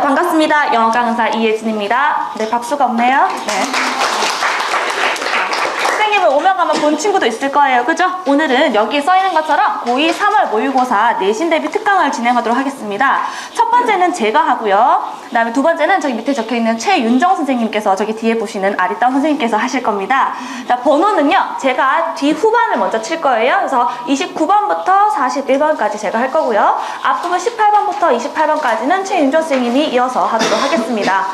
자, 반갑습니다. 영어 강사 이예진입니다. 네, 박수가 없네요. 네. 선생님을 오면 가면 본 친구도 있을 거예요. 그죠? 오늘은 여기에 써있는 것처럼 고2 3월 모의고사 내신 대비 특강을 진행하도록 하겠습니다. 첫 번째는 제가 하고요. 그 다음에 두 번째는 저기 밑에 적혀있는 최윤정 선생님께서 저기 뒤에 보시는 아리따운 선생님께서 하실 겁니다. 자, 번호는요. 제가 뒤 후반을 먼저 칠 거예요. 그래서 29번부터 41번까지 제가 할 거고요. 앞부분 18번부터 28번까지는 최윤정 선생님이 이어서 하도록 하겠습니다.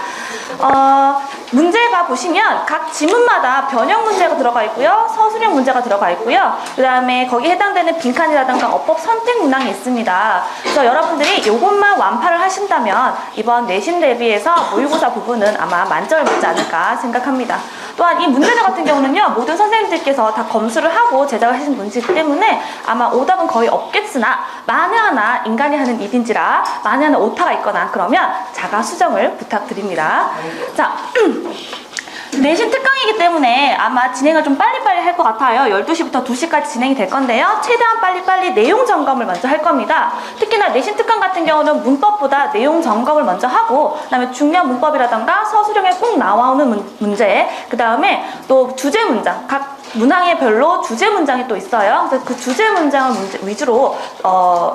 문제가 보시면 각 지문마다 변형 문제가 들어가 있고요. 서술형 문제가 들어가 있고요. 그 다음에 거기에 해당되는 빈칸이라든가 어법 선택 문항이 있습니다. 그래서 여러분들이 이것만 완파를 하신다면 이번 내신 대비해서 모의고사 부분은 아마 만점을 맞지 않을까 생각합니다. 또한 이 문제들 같은 경우는요. 모든 선생님들께서 다 검수를 하고 제작을 하신 문제이기 때문에 아마 오답은 거의 없겠으나 만에 하나 인간이 하는 일인지라 만에 하나 오타가 있거나 그러면 자가 수정을 부탁드립니다. 자, 내신 특강이기 때문에 아마 진행을 좀 빨리빨리 할 것 같아요. 12시부터 2시까지 진행이 될 건데요. 최대한 빨리빨리 내용 점검을 먼저 할 겁니다. 특히나 내신 특강 같은 경우는 문법보다 내용 점검을 먼저 하고 그 다음에 중요한 문법이라던가 서술형에 꼭 나오는 문제 그 다음에 또 주제 문장 각 문항에 별로 주제 문장이 또 있어요. 그래서 그 주제 문장을 위주로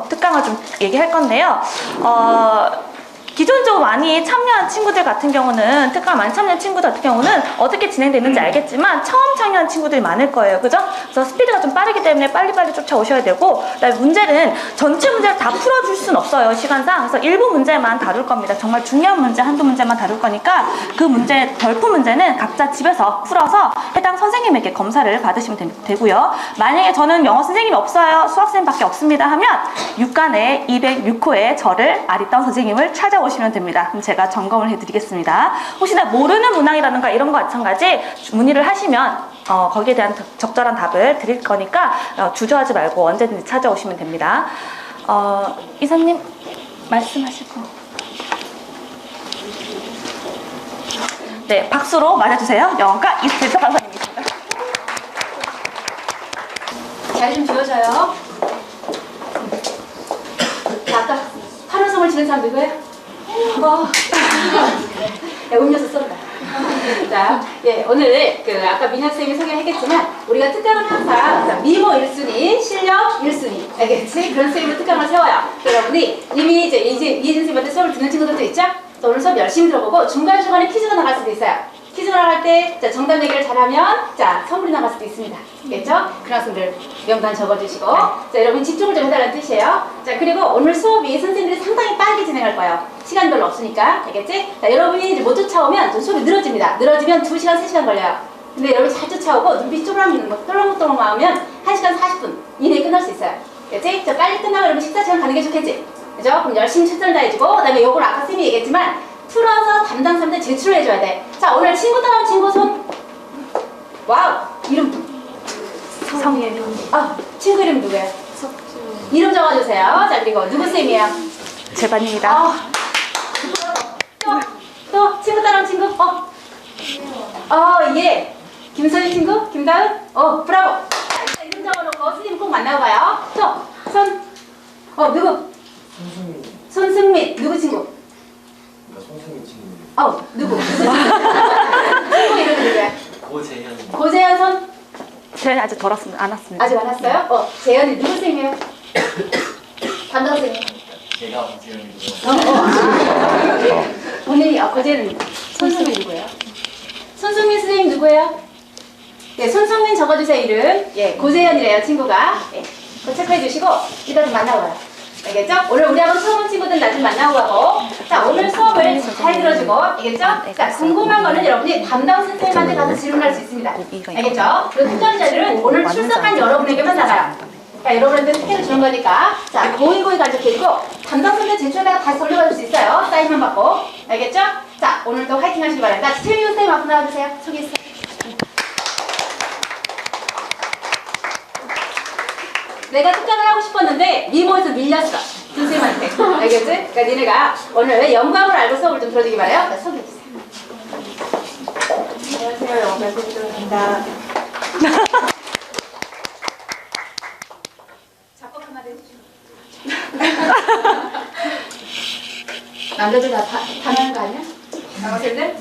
특강을 좀 얘기할 건데요. 기존적으로 많이 참여한 친구들 같은 경우는 특강 많이 참여한 친구들 같은 경우는 어떻게 진행되는지 알겠지만 처음 참여한 친구들이 많을 거예요. 그죠? 그래서 스피드가 좀 빠르기 때문에 빨리빨리 쫓아오셔야 되고 그다음에 문제는 전체 문제를 다 풀어줄 수는 없어요. 시간상. 그래서 일부 문제만 다룰 겁니다. 정말 중요한 문제 한두 문제만 다룰 거니까 그 문제 별표 문제는 각자 집에서 풀어서 해당 선생님에게 검사를 받으시면 되고요. 만약에 저는 영어 선생님이 없어요. 수학선생님밖에 없습니다 하면 6간에 206호에 저를 아리따운 선생님을 찾아오시면 됩니다. 그럼 제가 점검을 해드리겠습니다. 혹시나 모르는 문항이라든가 이런 거 마찬가지 문의를 하시면 거기에 대한 적절한 답을 드릴 거니까 주저하지 말고 언제든지 찾아오시면 됩니다. 이사님 말씀하실 거. 네, 박수로 맞아주세요. 영어과 이스틸 강사님입니다. 자리 좀 비워줘요. 아까 환호성을 지는 사람 누구예요? 네, 음료수 쏜다. 자, 예, 오늘 아까 민현 쌤이 소개했겠지만 우리가 특강은 항상 미모 1순위, 실력 1순위, 알겠지? 그런 쌤으로 특강을 세워요. 여러분이 이미 이제 이혜진 쌤한테 수업을 듣는 친구들도 있죠? 또 오늘 수업 열심히 들어보고 중간중간에 퀴즈가 나갈 수도 있어요. 퀴즈가 나갈 때 정답 얘기를 잘하면 선물이 나갈 수도 있습니다. 알겠죠? 그런 학생들 명단 적어주시고 자, 여러분 집중을 좀 해달라는 뜻이에요. 자, 그리고 오늘 수업이 선생님들이 상당히 빠르게 진행할 거예요. 시간 별로 없으니까. 알겠지? 자, 여러분이 이제 못 쫓아오면 좀 수업이 늘어집니다. 늘어지면 2시간, 3시간 걸려요. 근데 여러분 잘 쫓아오고 눈빛 또랑또랑 나오면 1시간 40분 이내에 끝날 수 있어요. 알겠지? 자, 빨리 끝나고 여러분 식사 시간 가는 게 좋겠지? 그죠? 그럼 열심히 최선을 다해주고 그 다음에 요걸 아까 쌤이 얘기했지만 풀어서 담당 3들 제출을 해줘야 돼. 자, 오늘 친구 따라온 친구 손. 와우. 이름. 친구 이름 누구예요? 이름 적어주세요. 자, 그리고 누구 쌤이에요? 제 반입니다. 또 친구 따라온 친구. 예. 김선희 친구. 김다은. 브라보. 자, 이름 적어놓고 선생님 꼭 만나고 가요. 누구? 손승민. 누구 친구? 송승민 친구님. 누구? 친구 이름이 누구야? 고재현. 고재현 손? 저희 아직 안 왔습니다. 아직 안 왔어요? 재현이 누구 쌤이에요? 담당 쌤이에요? 제가 고재현이고요. 본인이 고재현 손승민 누구예요? 손승민 선생님 누구예요? 네, 손승민 적어주세요 이름. 예, 고재현이래요 친구가. 예, 그거 체크해 주시고 이따 좀 만나고 와요. 알겠죠? 오늘 우리하고 처음 온 친구들 나중 만나고 가고 자, 오늘 수업을 잘 들어주고 알겠죠? 자, 궁금한 거는 여러분이 담당 선생님한테 가서 질문할 수 있습니다. 알겠죠? 그리고 특강 자료는 오늘 출석한 여러분에게만 나가요. 자, 여러분한테 특혜를 주는 거니까 자, 고이고이 간직해주고 담당 선생님 제출에다가 다시 돌려받을 수 있어요. 사인만 받고. 알겠죠? 자, 오늘도 화이팅 하시기 바랍니다. 최미훈 선생님 앞으로 나와주세요. 소개해주세요. 내가 특강을 하고 싶었는데 미모에서 밀렸어. 선생님한테. 알겠지? 그러니까 니네가 오늘 영광을 알고 수업을 좀 들어주기 바래요. 자, 소개해주세요. 안녕하세요. 영광 선생님입니다. 작곡 한마디 해주시죠. 남자들 다 당하는 거 아니야? 남학생들?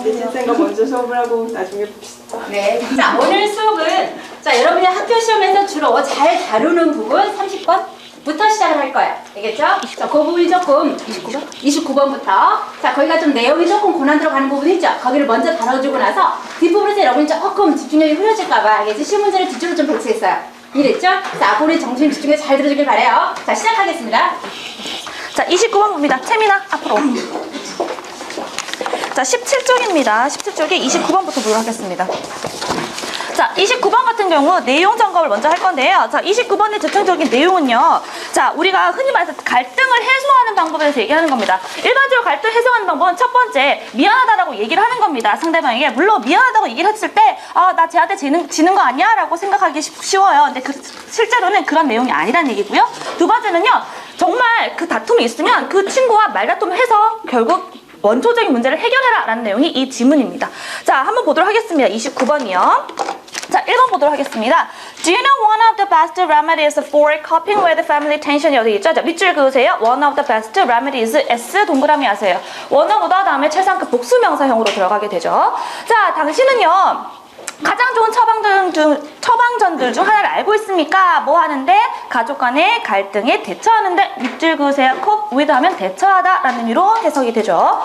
내 인생과 먼저 수업을 하고 나중에 봅시다. 네. 자, 오늘 수업은 자, 여러분이 학교 시험에서 주로 잘 다루는 부분 30번부터 시작을 할 거예요. 알겠죠? 자, 그 부분이 조금 29번부터 자, 거기가 좀 내용이 조금 고난 들어가는 부분이 있죠. 거기를 먼저 다뤄주고 나서 뒷부분에서 여러분이 조금 집중력이 흐려질까 봐 알겠지? 실문제를 뒤쪽으로 좀 배치했어요. 이해됐죠? 자, 앞으로는 정신 집중해 잘 들어주길 바래요. 자, 시작하겠습니다. 자, 29번 봅니다. 채민아, 앞으로. 자, 17쪽입니다. 17쪽에 29번부터 보도록 하겠습니다. 자, 29번 같은 경우 내용 점검을 먼저 할 건데요. 자, 29번의 대표적인 내용은요. 자, 우리가 흔히 말해서 갈등을 해소하는 방법에 대해서 얘기하는 겁니다. 일반적으로 갈등 해소하는 방법은 첫 번째, 미안하다라고 얘기를 하는 겁니다. 상대방에게. 물론 미안하다고 얘기를 했을 때, 아, 나 쟤한테 지는 거 아니야? 라고 생각하기 쉬워요. 근데 실제로는 그런 내용이 아니라는 얘기고요. 두 번째는요. 정말 그 다툼이 있으면 그 친구와 말다툼을 해서 결국 원초적인 문제를 해결해라 라는 내용이 이 지문입니다. 자, 한번 보도록 하겠습니다. 29번이요. 자, 1번 보도록 하겠습니다. Do you know one of the best remedies for coping with family tension? 여기 있죠? 자, 밑줄 그으세요. One of the best remedies. S 동그라미 하세요. 원어보다 다음에 최상급 복수명사형으로 들어가게 되죠. 자, 당신은요. 가장 좋은 처방전들 중 하나를 알고 있습니까? 뭐 하는데? 가족 간의 갈등에 대처하는데 밑줄 그으세요. cope with 하면 대처하다 라는 의미로 해석이 되죠.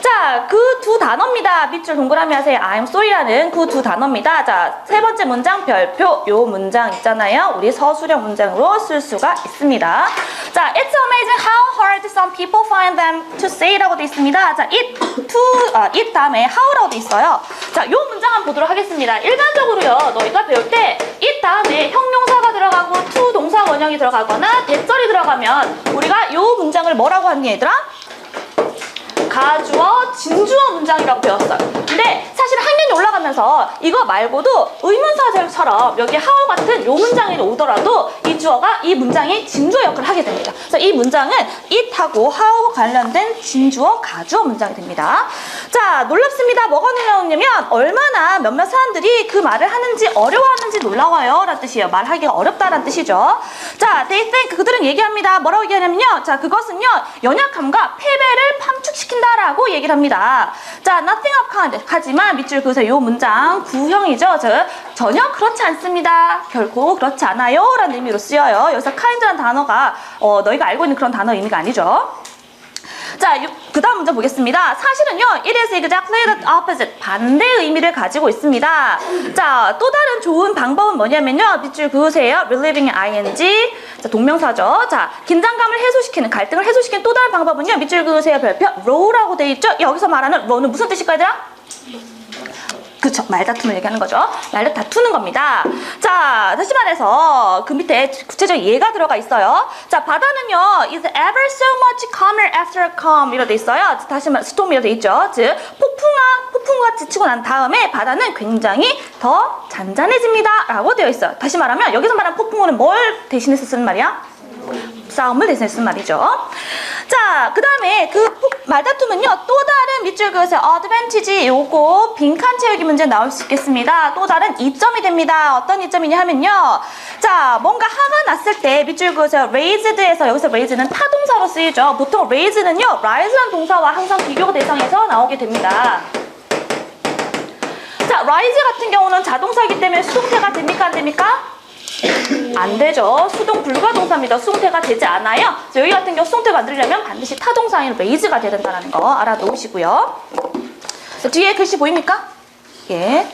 자, 그 두 단어입니다. 밑줄 동그라미 하세요. I'm sorry라는 그 두 단어입니다. 자, 세 번째 문장 별표. 요 문장 있잖아요. 우리 서술형 문장으로 쓸 수가 있습니다. 자, it's amazing how hard some people find them to say라고 돼 있습니다. 자, it 다음에 how라고 돼 있어요. 자, 요 문장 한번 보도록 하겠습니다. 일반적으로요, 너희가 배울 때 it 다음에 형용사가 들어가고 to 동사 원형이 들어가거나 대절이 들어가면 우리가 요 문장을 뭐라고 하니 얘들아? 가주어, 진주어 문장이라고 배웠어요. 근데 사실 학년이 올라가면서 이거 말고도 의문사절처럼 여기 how 같은 요 문장이 오더라도 이 주어가 이 문장이 진주어 역할을 하게 됩니다. 그래서 이 문장은 it하고 how 관련된 진주어, 가주어 문장이 됩니다. 자, 놀랍습니다. 뭐가 놀라우냐면 얼마나 몇몇 사람들이 그 말을 하는지 어려워하는지 놀라워요 라는 뜻이에요. 말하기가 어렵다라는 뜻이죠. 자, they think 그들은 얘기합니다. 뭐라고 얘기하냐면요. 자, 그것은요. 연약함과 패배를 함축시킨다 라고 얘기를 합니다. 자, nothing of kind. 하지만 밑줄 그으세요. 요 문장 구형이죠. 전혀 그렇지 않습니다. 결코 그렇지 않아요 라는 의미로 쓰여요. 여기서 kind라는 단어가 너희가 알고 있는 그런 단어 의미가 아니죠. 자, 그 다음 문제 보겠습니다. 사실은요, it is exactly the opposite. 반대의 의미를 가지고 있습니다. 자, 또 다른 좋은 방법은 뭐냐면요. 밑줄 그으세요. relieving ing. 자, 동명사죠. 자, 긴장감을 해소시키는, 갈등을 해소시키는 또 다른 방법은요. 밑줄 그으세요. 별표 row라고 되어 있죠. 여기서 말하는 row는 무슨 뜻일까요, 얘들아? 그쵸, 말다툼을 얘기하는 거죠. 말을 다투는 겁니다. 자, 다시 말해서 그 밑에 구체적인 예가 들어가 있어요. 자, 바다는요 is ever so much calmer after a calm 이렇게 돼 있어요. 다시 말해 storm이라고 돼 있죠. 즉 폭풍과 지치고 난 다음에 바다는 굉장히 더 잔잔해집니다 라고 되어 있어요. 다시 말하면 여기서 말하는 폭풍우는 뭘 대신해서 쓰는 말이야? 싸움을 대신해 쓴 말이죠. 자, 그 다음에 그 말다툼은요, 또 다른 밑줄 그으세요. advantage, 요거 빈칸 채우기 문제 나올 수 있겠습니다. 또 다른 이점이 됩니다. 어떤 이점이냐 하면요. 자, 뭔가 화가 났을 때 밑줄 그으세요. raised에서 여기서 raise는 타동사로 쓰이죠. 보통 raise는요, rise라는 동사와 항상 비교 대상에서 나오게 됩니다. 자, rise 같은 경우는 자동사이기 때문에 수동태가 됩니까? 안 됩니까? 안 되죠. 수동 불가 동사입니다. 수동태가 되지 않아요. 여기 같은 경우 수동태 만들려면 반드시 타동사인 raise가 돼야 된다는 거 알아놓으시고요. 자, 뒤에 글씨 보입니까? 예.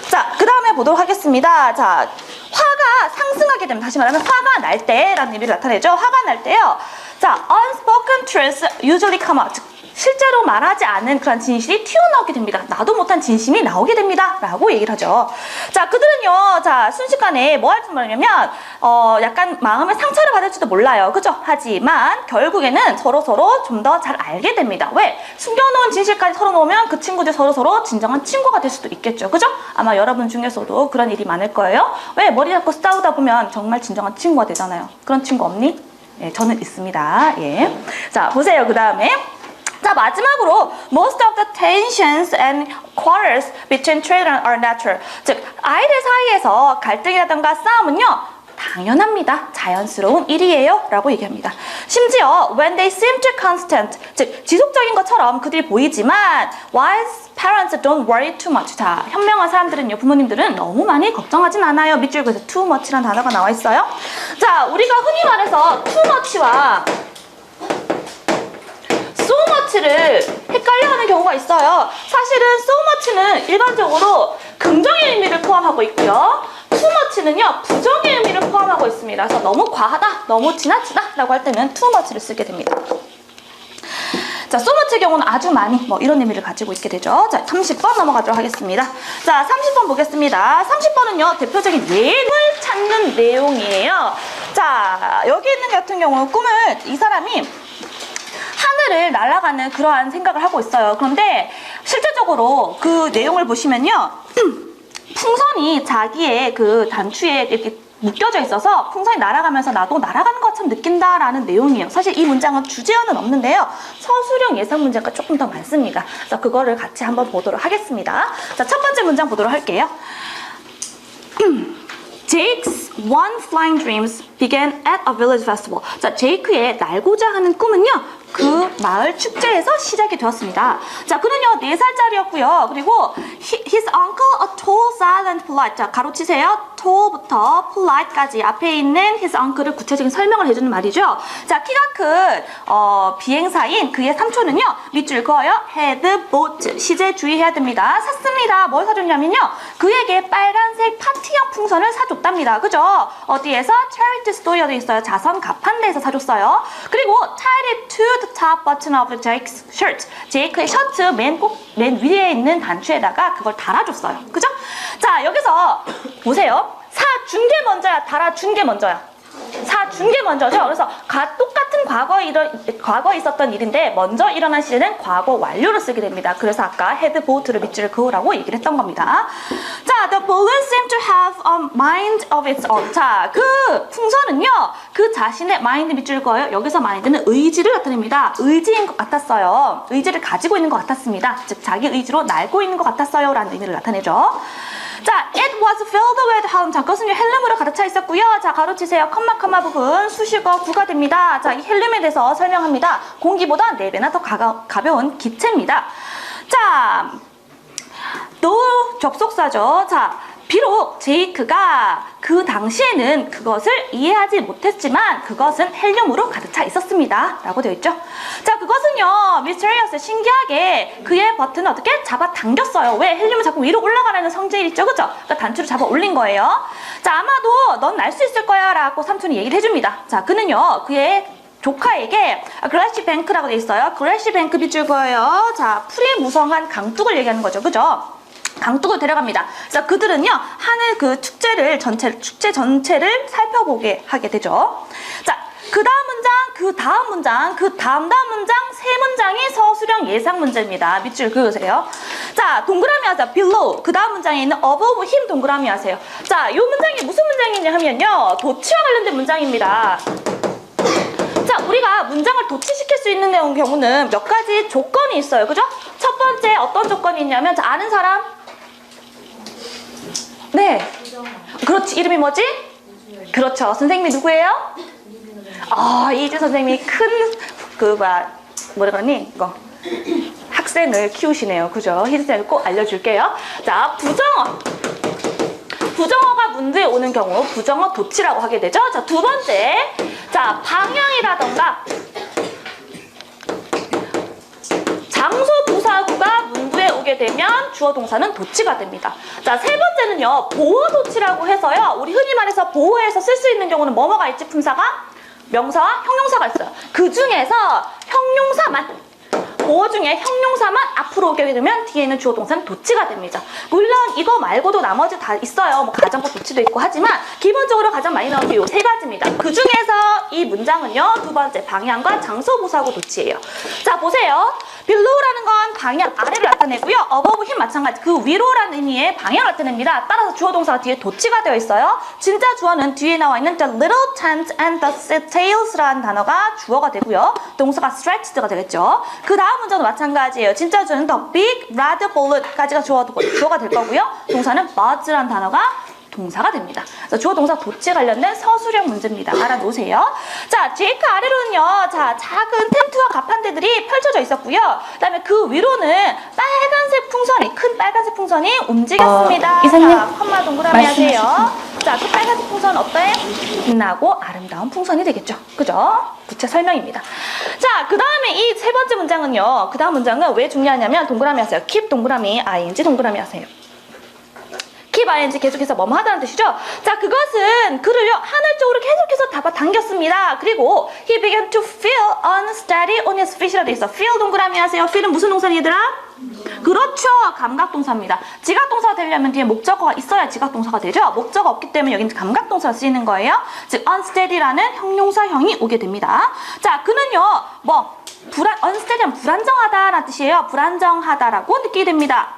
자, 그 다음에 보도록 하겠습니다. 자, 화가 상승하게 되면 다시 말하면 화가 날 때라는 의미를 나타내죠. 화가 날 때요. 자, unspoken truths usually come out. 실제로 말하지 않은 그런 진실이 튀어나오게 됩니다. 나도 못한 진심이 나오게 됩니다. 라고 얘기를 하죠. 자, 그들은요, 자, 순식간에 뭐 할지 모르냐면, 약간 마음의 상처를 받을지도 몰라요. 그죠? 하지만, 결국에는 서로서로 좀 더 잘 알게 됩니다. 왜? 숨겨놓은 진실까지 털어놓으면 그 친구들 서로서로 진정한 친구가 될 수도 있겠죠. 그죠? 아마 여러분 중에서도 그런 일이 많을 거예요. 왜? 머리 잡고 싸우다 보면 정말 진정한 친구가 되잖아요. 그런 친구 없니? 예, 저는 있습니다. 예. 자, 보세요. 그 다음에. 자, 마지막으로 most of the tensions and quarrels between children are natural. 즉, 아이들 사이에서 갈등이라든가 싸움은요, 당연합니다. 자연스러운 일이에요. 라고 얘기합니다. 심지어 when they seem to constant, 즉 지속적인 것처럼 그들이 보이지만 wise parents don't worry too much. 자, 현명한 사람들은요, 부모님들은 너무 많이 걱정하진 않아요. 밑줄 그래서 too much라는 단어가 나와 있어요. 자, 우리가 흔히 말해서 too much와 so much를 헷갈려하는 경우가 있어요. 사실은 so much는 일반적으로 긍정의 의미를 포함하고 있고요. too much는요, 부정의 의미를 포함하고 있습니다. 그래서 너무 과하다, 너무 지나치다 라고 할 때는 too much를 쓰게 됩니다. 자, so much의 경우는 아주 많이 뭐 이런 의미를 가지고 있게 되죠. 자, 30번 넘어가도록 하겠습니다. 자, 30번 보겠습니다. 30번은요, 대표적인 예를 찾는 내용이에요. 자, 여기 있는 같은 경우 꿈을 이 사람이 하늘을 날아가는 그러한 생각을 하고 있어요. 그런데 실제적으로 그 내용을 보시면요, 풍선이 자기의 그 단추에 이렇게 묶여져 있어서 풍선이 날아가면서 나도 날아가는 것처럼 느낀다라는 내용이에요. 사실 이 문장은 주제어는 없는데요, 서술형 예상 문제가 조금 더 많습니다. 그래서 그거를 같이 한번 보도록 하겠습니다. 자, 첫 번째 문장 보도록 할게요. Jake's one flying dreams began at a village festival. 자, 제이크의 날고자 하는 꿈은요, 그 마을 축제에서 시작이 되었습니다. 자, 그는요 4살짜리였고요. 그리고 his uncle, a tall, silent, polite. 자, 가로치세요. tall부터 polite까지 앞에 있는 his uncle을 구체적인 설명을 해주는 말이죠. 자, 키가 큰 비행사인 그의 삼촌은요, 밑줄 그어요. had bought, 시제 주의해야 됩니다. 샀습니다. 뭘 사줬냐면요, 그에게 빨간색 파티형 풍선을 사줬답니다. 그죠? 어디에서? charity store에 있어요. 자선 가판대에서 사줬어요. 그리고 tied it to the top button of Jake's shirt. 제이크의 셔츠 맨 위에 있는 단추에다가 그걸 달아줬어요. 그죠? 자, 여기서 보세요. 사준 게 먼저야, 달아준 게 먼저야? 사준 게 먼저죠. 그래서 똑같은 과거에 있었던 일인데 먼저 일어난 시제는 과거 완료로 쓰게 됩니다. 그래서 아까 had bought를 밑줄을 그으라고 얘기를 했던 겁니다. 자, the balloon seemed to have a mind of its own. 자, 그 풍선은요, 그 자신의 mind 밑줄 그어요. 여기서 mind는 의지를 나타냅니다. 의지인 것 같았어요. 의지를 가지고 있는 것 같았습니다. 즉 자기 의지로 날고 있는 것 같았어요 라는 의미를 나타내죠. 자, it was filled with helium. 자, 그것은요, 헬륨으로 가득 차 있었고요. 자, 가로치세요. 컴마 부분 수식어 구가 됩니다. 자, 이 헬륨에 대해서 설명합니다. 공기보다 4배나 더 가벼운 기체입니다. 자, 또 접속사죠. 자, 비록 제이크가 그 당시에는 그것을 이해하지 못했지만 그것은 헬륨으로 가득 차 있었습니다 라고 되어 있죠. 자, 그것은요, mysterious, 신기하게 그의 버튼을 어떻게 잡아당겼어요. 왜? 헬륨은 자꾸 위로 올라가라는 성질이 있죠. 그죠? 그러니까 단추를 잡아 올린 거예요. 자, 아마도 넌 날 수 있을 거야 라고 삼촌이 얘기를 해줍니다. 자, 그는요, 그의 조카에게 글래시 뱅크라고 되어 있어요. 글래시 뱅크 밑줄 그어요. 자, 풀이 무성한 강둑을 얘기하는 거죠. 그죠? 강둑을 데려갑니다. 그래서 그들은요, 하늘 그 축제 전체를 살펴보게 하게 되죠. 자, 그 다음 문장, 그 다음 문장 세 문장이 서술형 예상 문제입니다. 밑줄 그으세요. 자, 동그라미 하자. below. 그 다음 문장에 있는 above 힘 동그라미 하세요. 자, 이 문장이 무슨 문장이냐 하면요, 도치와 관련된 문장입니다. 자, 우리가 문장을 도치시킬 수 있는 경우는 몇 가지 조건이 있어요. 그죠? 첫 번째 어떤 조건이 있냐면, 자, 아는 사람? 네. 그렇지. 이름이 뭐지? 그렇죠. 선생님이 누구예요? 이준 선생님이 뭐라 그러니? 이거. 학생을 키우시네요. 그죠? 희생을 꼭 알려줄게요. 자, 부정어. 부정어가 문제에 오는 경우 부정어 도치라고 하게 되죠. 자, 두 번째. 자, 방향이라던가 장소 부사구가 문구에 오게 되면 주어 동사는 도치가 됩니다. 자, 세 번째는요, 보호 도치라고 해서요, 우리 흔히 말해서 보호에서 쓸 수 있는 경우는 뭐뭐가 있지? 품사가? 명사와 형용사가 있어요. 그 중에서 형용사만, 보호 중에 형용사만 앞으로 오게 되면 뒤에 있는 주어 동사는 도치가 됩니다. 물론 이거 말고도 나머지 다 있어요. 뭐 가정법 도치도 있고 하지만 기본적으로 가장 많이 나오는 게 이 세 가지입니다. 그 중에서 이 문장은요, 두 번째 방향과 장소 부사구 도치예요. 자, 보세요. below라는 건 방향, 아래를 나타내고요. above 힘 마찬가지, 그 위로라는 의미의 방향을 나타냅니다. 따라서 주어 동사가 뒤에 도치가 되어 있어요. 진짜 주어는 뒤에 나와 있는 the little tent and the sails라는 단어가 주어가 되고요. 동사가 stretched가 되겠죠. 그 다음 문장도 마찬가지예요. 진짜 주어는 the big red balloon까지가 주어가 될 거고요. 동사는 buzz라는 단어가 동사가 됩니다. 그래서 주어 동사 도치 관련된 서술형 문제입니다. 알아놓으세요. 자, 뒤에 그 아래로는요. 자, 작은 텐트와 가판대들이 펼쳐져 있었고요. 그다음에 그 위로는 빨간색 풍선이, 큰 빨간색 풍선이 움직였습니다. 이사님, 자, 컴마 동그라미 말씀하시죠. 하세요. 자, 그 빨간색 풍선 어때? 빛나고 아름다운 풍선이 되겠죠. 그죠? 구체 설명입니다. 자, 그 다음에 이 세 번째 문장은요. 그 다음 문장은 왜 중요하냐면 동그라미 하세요. keep 동그라미, ing 동그라미 하세요. keep ing 계속해서 뭐뭐 하다는 뜻이죠. 자, 그것은 그를요 하늘 쪽으로 계속해서 잡아당겼습니다. 그리고 he began to feel unsteady on his feet이라 돼 있어. feel 동그라미 하세요. feel은 무슨 동사니 얘들아? 그렇죠. 감각동사입니다. 지각동사가 되려면 뒤에 목적어가 있어야 지각동사가 되죠. 목적어 없기 때문에 여기는 감각동사로 쓰이는 거예요. 즉 unsteady라는 형용사형이 오게 됩니다. 자, 그는요 unsteady는 불안정하다라는 뜻이에요. 불안정하다라고 느끼게 됩니다.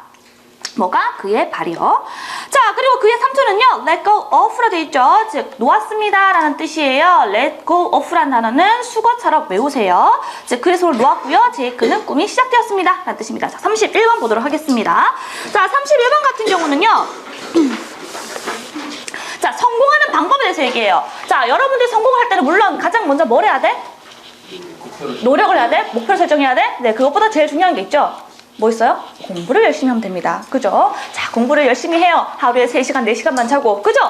뭐가? 그의 발이요. 자, 그리고 그의 삼촌은요 let go of라 되어 있죠. 즉 놓았습니다 라는 뜻이에요. let go of라는 단어는 수거처럼 외우세요. 즉 그의 손을 놓았고요. 제 그는 꿈이 시작되었습니다 라는 뜻입니다. 자, 31번 보도록 하겠습니다. 자, 31번 같은 경우는요 자, 성공하는 방법에 대해서 얘기해요. 자, 여러분들이 성공을 할 때는 물론 가장 먼저 뭘 해야 돼? 노력을 해야 돼? 목표를 설정해야 돼? 네, 그것보다 제일 중요한 게 있죠. 뭐 있어요? 공부를 열심히 하면 됩니다. 그죠? 자, 공부를 열심히 해요. 하루에 3시간, 4시간만 자고. 그죠?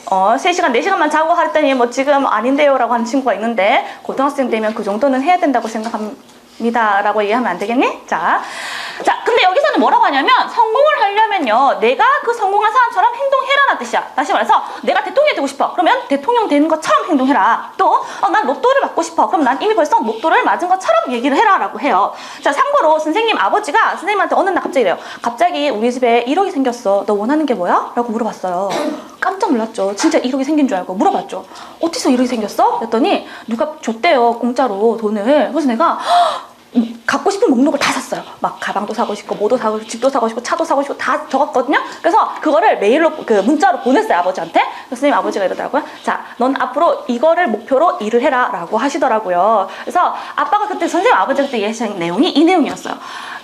3시간, 4시간만 자고 하랬더니 뭐 지금 아닌데요 라고 하는 친구가 있는데 고등학생 되면 그 정도는 해야 된다고 생각합니다 라고 얘기하면 안 되겠니? 자, 근데 여기서는 뭐라고 하냐면 성공을 하려면요 내가 그 성공한 사람처럼 행동해라는 뜻이야. 다시 말해서 내가 대통령이 되고 싶어. 그러면 대통령 되는 것처럼 행동해라. 또 난 로또를 받고 싶어. 그럼 난 이미 벌써 로또를 맞은 것처럼 얘기를 해라 라고 해요. 자, 참고로 선생님 아버지가 선생님한테 어느 날 갑자기 이래요. 갑자기 우리 집에 1억이 생겼어. 너 원하는 게 뭐야? 라고 물어봤어요. 깜짝 놀랐죠. 진짜 1억이 생긴 줄 알고 물어봤죠. 어디서 1억이 생겼어? 그랬더니 누가 줬대요. 공짜로 돈을. 그래서 내가 갖고 싶은 목록을 다 샀어요. 막 가방도 사고 싶고 뭐도 사고 싶고 집도 사고 싶고 차도 사고 싶고 다 적었거든요. 그래서 그거를 메일로 문자로 보냈어요 아버지한테. 선생님 아버지가 이러더라고요. 자, 넌 앞으로 이거를 목표로 일을 해라 라고 하시더라고요. 그래서 아빠가 그때 선생님 아버지가 그때 얘기하신 내용이 이 내용이었어요.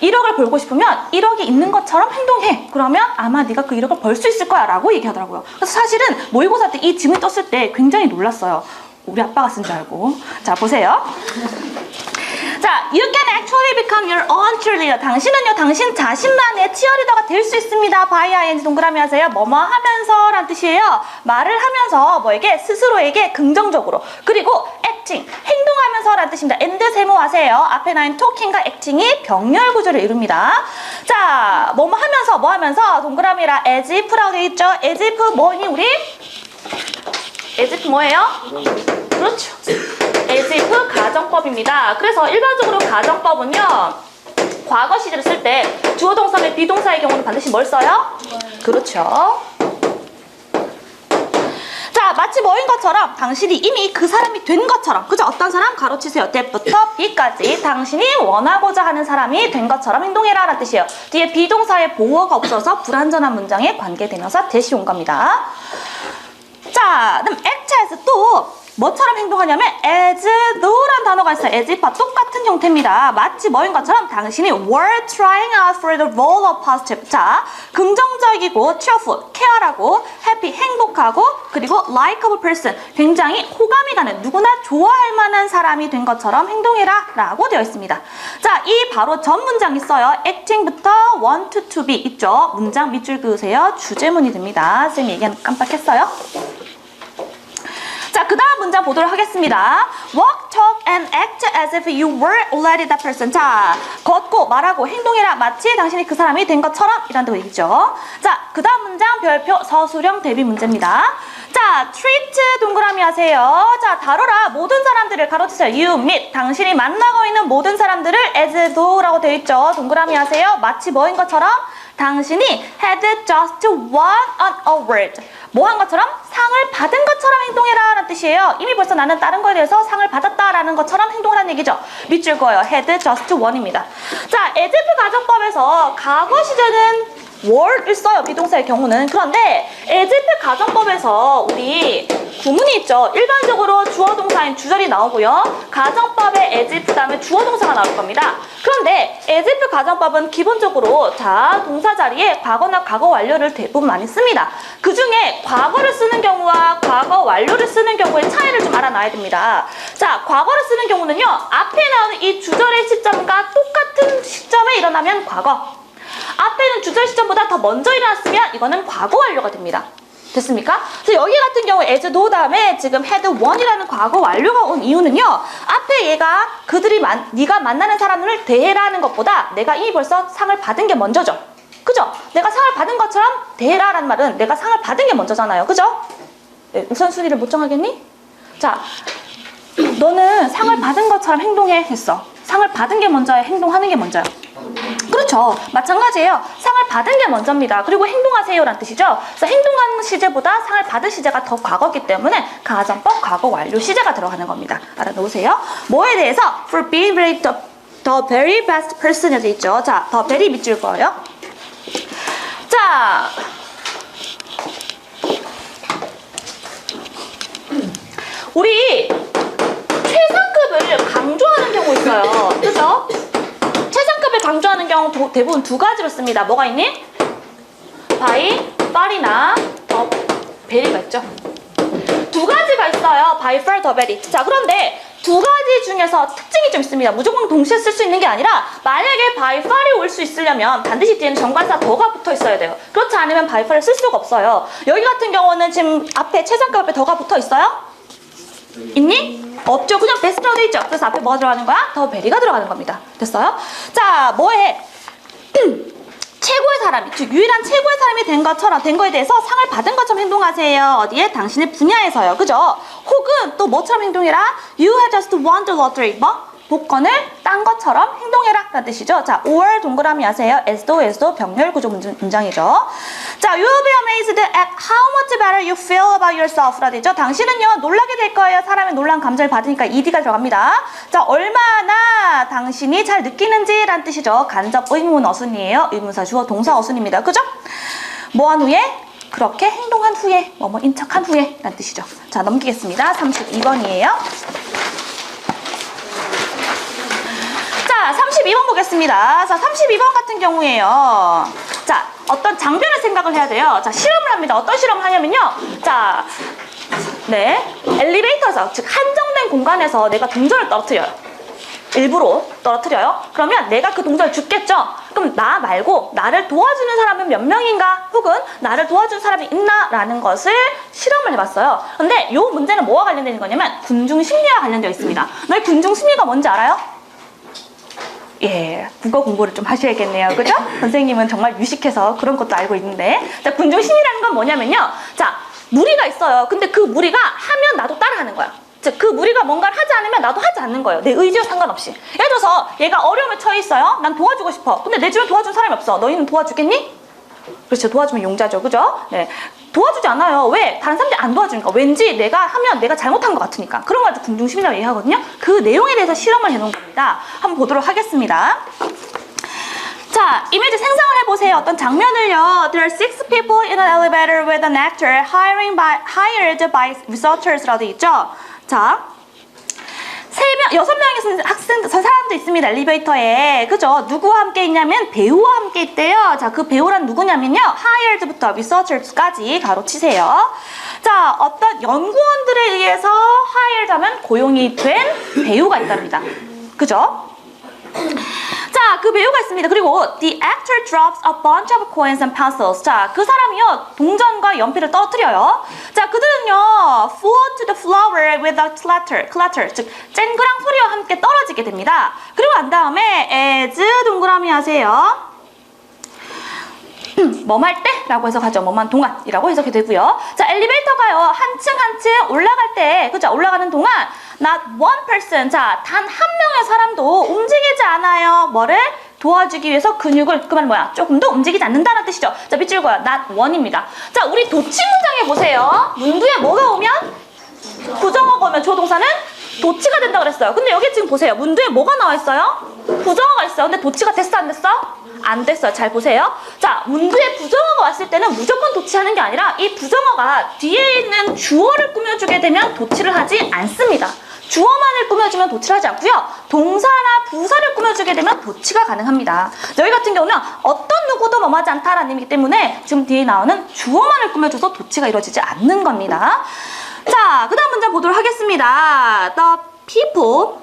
1억을 벌고 싶으면 1억이 있는 것처럼 행동해. 그러면 아마 네가 그 1억을 벌 수 있을 거야 라고 얘기하더라고요. 그래서 사실은 모의고사 때 이 질문이 떴을 때 굉장히 놀랐어요. 우리 아빠가 쓴 줄 알고. 자, 보세요. 자, you can actually become your own cheerleader. 당신은요, 당신 자신만의 치어리더가 될 수 있습니다. by ing 동그라미 하세요. 뭐뭐 하면서 라는 뜻이에요. 말을 하면서 뭐에게? 스스로에게 긍정적으로. 그리고 acting, 행동하면서 라는 뜻입니다. and 세모하세요. 앞에 나인 talking과 acting이 병렬 구조를 이룹니다. 자, 뭐뭐 하면서, 뭐 하면서? 동그라미라 as if라고 되어 있죠. as if 뭐니, 우리? as if 뭐예요? 그렇죠. as if 가정법입니다. 그래서 일반적으로 가정법은요 과거 시제를 쓸 때 주어 동사 및 비동사의 경우는 반드시 뭘 써요? 그렇죠. 자, 마치 뭐인 것처럼 당신이 이미 그 사람이 된 것처럼, 그죠? 어떤 사람? 가로치세요. that부터 be까지 당신이 원하고자 하는 사람이 된 것처럼 행동해라 라는 뜻이에요. 뒤에 비동사의 보어가 없어서 불완전한 문장에 관계되면서 대시 온 겁니다. 자, 그럼 act as 또 뭐처럼 행동하냐면 as though라는 단어가 있어요. as if와 똑같은 형태입니다. 마치 뭐인 것처럼 당신이 were trying out for the role of positive. 자, 긍정적이고 cheerful, 쾌활하고 happy, 행복하고 그리고 likable person, 굉장히 호감이 가는 누구나 좋아할 만한 사람이 된 것처럼 행동해라 라고 되어 있습니다. 자, 이 바로 전 문장 있어요. acting부터 want to be 있죠. 문장 밑줄 그으세요. 주제문이 됩니다. 쌤이 얘기하는 거 깜빡했어요. 자, 그 다음 문장 보도록 하겠습니다. Walk, talk, and act as if you were already that person. 자, 걷고 말하고 행동해라 마치 당신이 그 사람이 된 것처럼 이라는 뜻이죠. 자, 그 다음 문장 별표 서술형 대비 문제입니다. 자, treat 동그라미 하세요. 자, 다뤄라 모든 사람들을 가로치세요. You meet, 당신이 만나고 있는 모든 사람들을 as though라고 되어 있죠. 동그라미 하세요. 마치 뭐인 것처럼 당신이 had just won an award. 뭐 한 것처럼? 상을 받은 것처럼 행동해라 라는 뜻이에요. 이미 벌써 나는 다른 거에 대해서 상을 받았다라는 것처럼 행동하라는 얘기죠. 밑줄 그어요. had just won입니다. 자, as if 가정법에서 과거 시제는 were를 써요. 비동사의 경우는. 그런데 as if 가정법에서 우리 구문이 있죠. 일반적으로 주어 동사인 주절이 나오고요. 가정법에 as if 다음에 주어 동사가 나올 겁니다. 그런데 as if 가정법은 기본적으로 자 동사 자리에 과거나 과거 완료를 대부분 많이 씁니다. 그 중에 과거를 쓰는 경우와 과거 완료를 쓰는 경우의 차이를 좀 알아놔야 됩니다. 자, 과거를 쓰는 경우는요. 앞에 나오는 이 주절의 시점과 똑같은 시점에 일어나면 과거. 앞에는 주절 시점보다 더 먼저 일어났으면 이거는 과거 완료가 됩니다. 됐습니까? 그래서 여기 같은 경우 as though 다음에 지금 had one이라는 과거 완료가 온 이유는요. 앞에 얘가 네가 만나는 사람을 대해라는 것보다 내가 이미 벌써 상을 받은 게 먼저죠. 그죠? 내가 상을 받은 것처럼 대해라라는 말은 내가 상을 받은 게 먼저잖아요. 그죠? 네, 우선순위를 못 정하겠니? 자, 너는 상을 받은 것처럼 행동해 했어. 상을 받은 게 먼저야, 행동하는 게 먼저야. 그렇죠. 마찬가지예요. 상을 받은 게 먼저입니다. 그리고 행동하세요라는 뜻이죠. 그래서 행동하는 시제보다 상을 받은 시제가 더 과거이기 때문에 가정법 과거 완료 시제가 들어가는 겁니다. 알아놓으세요. 뭐에 대해서 for being the very best person 이렇게 있죠. 자, the very 밑줄 거예요. 자, 우리 최상급을 강조하는 경우 있어요. 그죠? 최상급을 강조하는 경우 대부분 두 가지로 씁니다. 뭐가 있니? by, far이나 the very가 있죠. 두 가지가 있어요. by, far, the very. 자, 그런데 두 가지 중에서 특징이 좀 있습니다. 무조건 동시에 쓸 수 있는 게 아니라 만약에 by, far이 올 수 있으려면 반드시 뒤에는 정관사 더가 붙어 있어야 돼요. 그렇지 않으면 by, far을 쓸 수가 없어요. 여기 같은 경우는 지금 앞에 최상급 앞에 더가 붙어 있어요? 있니? 없죠. 그냥 베스트라고 돼 있죠. 그래서 앞에 뭐가 들어가는 거야? 더 베리가 들어가는 겁니다. 됐어요? 자, 뭐해? 최고의 사람이, 즉 유일한 최고의 사람이 된 거에 대해서 상을 받은 것처럼 행동하세요. 어디에? 당신의 분야에서요. 그죠? 혹은 또 뭐처럼 행동해라? You have just won the lottery. 뭐? 복권을 딴 것처럼 행동해라 라는 뜻이죠. 자, or 동그라미 하세요. as though 병렬 구조 문장이죠. 자, you will be amazed at how much better you feel about yourself 라는 뜻이죠. 당신은요 놀라게 될 거예요. 사람의 놀란 감정을 받으니까 ed가 들어갑니다. 자, 얼마나 당신이 잘 느끼는지 라는 뜻이죠. 간접 의문 어순이에요. 의문사 주어 동사 어순입니다. 그죠? 뭐한 후에? 그렇게 행동한 후에 뭐뭐인 척한 후에 라는 뜻이죠. 자, 넘기겠습니다. 32번이에요. 자, 32번 보겠습니다. 자, 32번 같은 경우에요. 자, 어떤 장면을 생각을 해야 돼요. 자, 실험을 합니다. 어떤 실험을 하냐면요. 자, 네, 엘리베이터에서, 즉 한정된 공간에서 내가 동전을 떨어뜨려요. 일부러 떨어뜨려요. 그러면 내가 그 동전을 줍겠죠. 그럼 나 말고 나를 도와주는 사람은 몇 명인가? 혹은 나를 도와주는 사람이 있나? 라는 것을 실험을 해봤어요. 근데 이 문제는 뭐와 관련된 거냐면 군중심리와 관련되어 있습니다. 너희 군중심리가 뭔지 알아요? 예, 국어 공부를 좀 하셔야겠네요. 그죠? 선생님은 정말 유식해서 그런 것도 알고 있는데. 자, 군중심리라는 건 뭐냐면요. 자, 무리가 있어요. 근데 그 무리가 하면 나도 따라 하는 거야. 즉, 그 무리가 뭔가를 하지 않으면 나도 하지 않는 거예요. 내 의지와 상관없이. 예를 들어서 얘가 어려움에 처해 있어요. 난 도와주고 싶어. 근데 내 주변에 도와준 사람이 없어. 너희는 도와주겠니? 그렇죠. 도와주면 용자죠. 그죠? 네. 도와주지 않아요. 왜? 다른 사람들이 안 도와주니까. 왠지 내가 하면 내가 잘못한 것 같으니까. 그런 거 가지고 군중심리라고 얘기하거든요. 그 내용에 대해서 실험을 해놓은 겁니다. 한번 보도록 하겠습니다. 자, 이미지 생성을 해보세요. 어떤 장면을요. There are 6 people in an elevator with an actor hired by researchers라고 돼 있죠. 자, 6명의 사람도 있습니다. 엘리베이터에. 그죠? 누구와 함께 있냐면 배우와 함께 있대요. 자, 그 배우란 누구냐면요. hired부터 researchers까지 가로 치세요. 자, 어떤 연구원들에 의해서 hired 하면 고용이 된 배우가 있답니다. 그죠? 자, 그 배우가 있습니다. 그리고 the actor drops a bunch of coins and pencils. 자, 그 사람이요 동전과 연필을 떨어뜨려요. 자, 그들은요 fall to the floor with a clatter, 즉 쨍그랑 소리와 함께 떨어지게 됩니다. 그리고 난 다음에 as 동그라미 하세요. 뭐할 때? 라고 해석하죠. 뭐만 동안이라고 해석이 되고요. 자, 엘리베이터가요 한층 올라갈 때, 그죠? 올라가는 동안 not one person, 자, 단 한 명의 사람도 움직이지 않아요. 뭐를? 도와주기 위해서 근육을, 그 말 뭐야? 조금 더 움직이지 않는다는 뜻이죠. 자, 밑줄 그어요. not one입니다. 자, 우리 도치 문장에 보세요. 문구에 뭐가 오면? 부정어가 오면 주어 동사는 도치가 된다고 그랬어요. 근데 여기 지금 보세요. 문두에 뭐가 나와 있어요? 부정어가 있어요. 근데 도치가 됐어 안 됐어? 안 됐어요. 잘 보세요. 자, 문제에 부정어가 왔을 때는 무조건 도치하는 게 아니라 이 부정어가 뒤에 있는 주어를 꾸며주게 되면 도치를 하지 않습니다. 주어만을 꾸며주면 도치를 하지 않고요. 동사나 부사를 꾸며주게 되면 도치가 가능합니다. 여기 같은 경우는 어떤 누구도 뭐하지 않다라는 의미이기 때문에 지금 뒤에 나오는 주어만을 꾸며줘서 도치가 이루어지지 않는 겁니다. 자, 그 다음 문제 보도록 하겠습니다. The people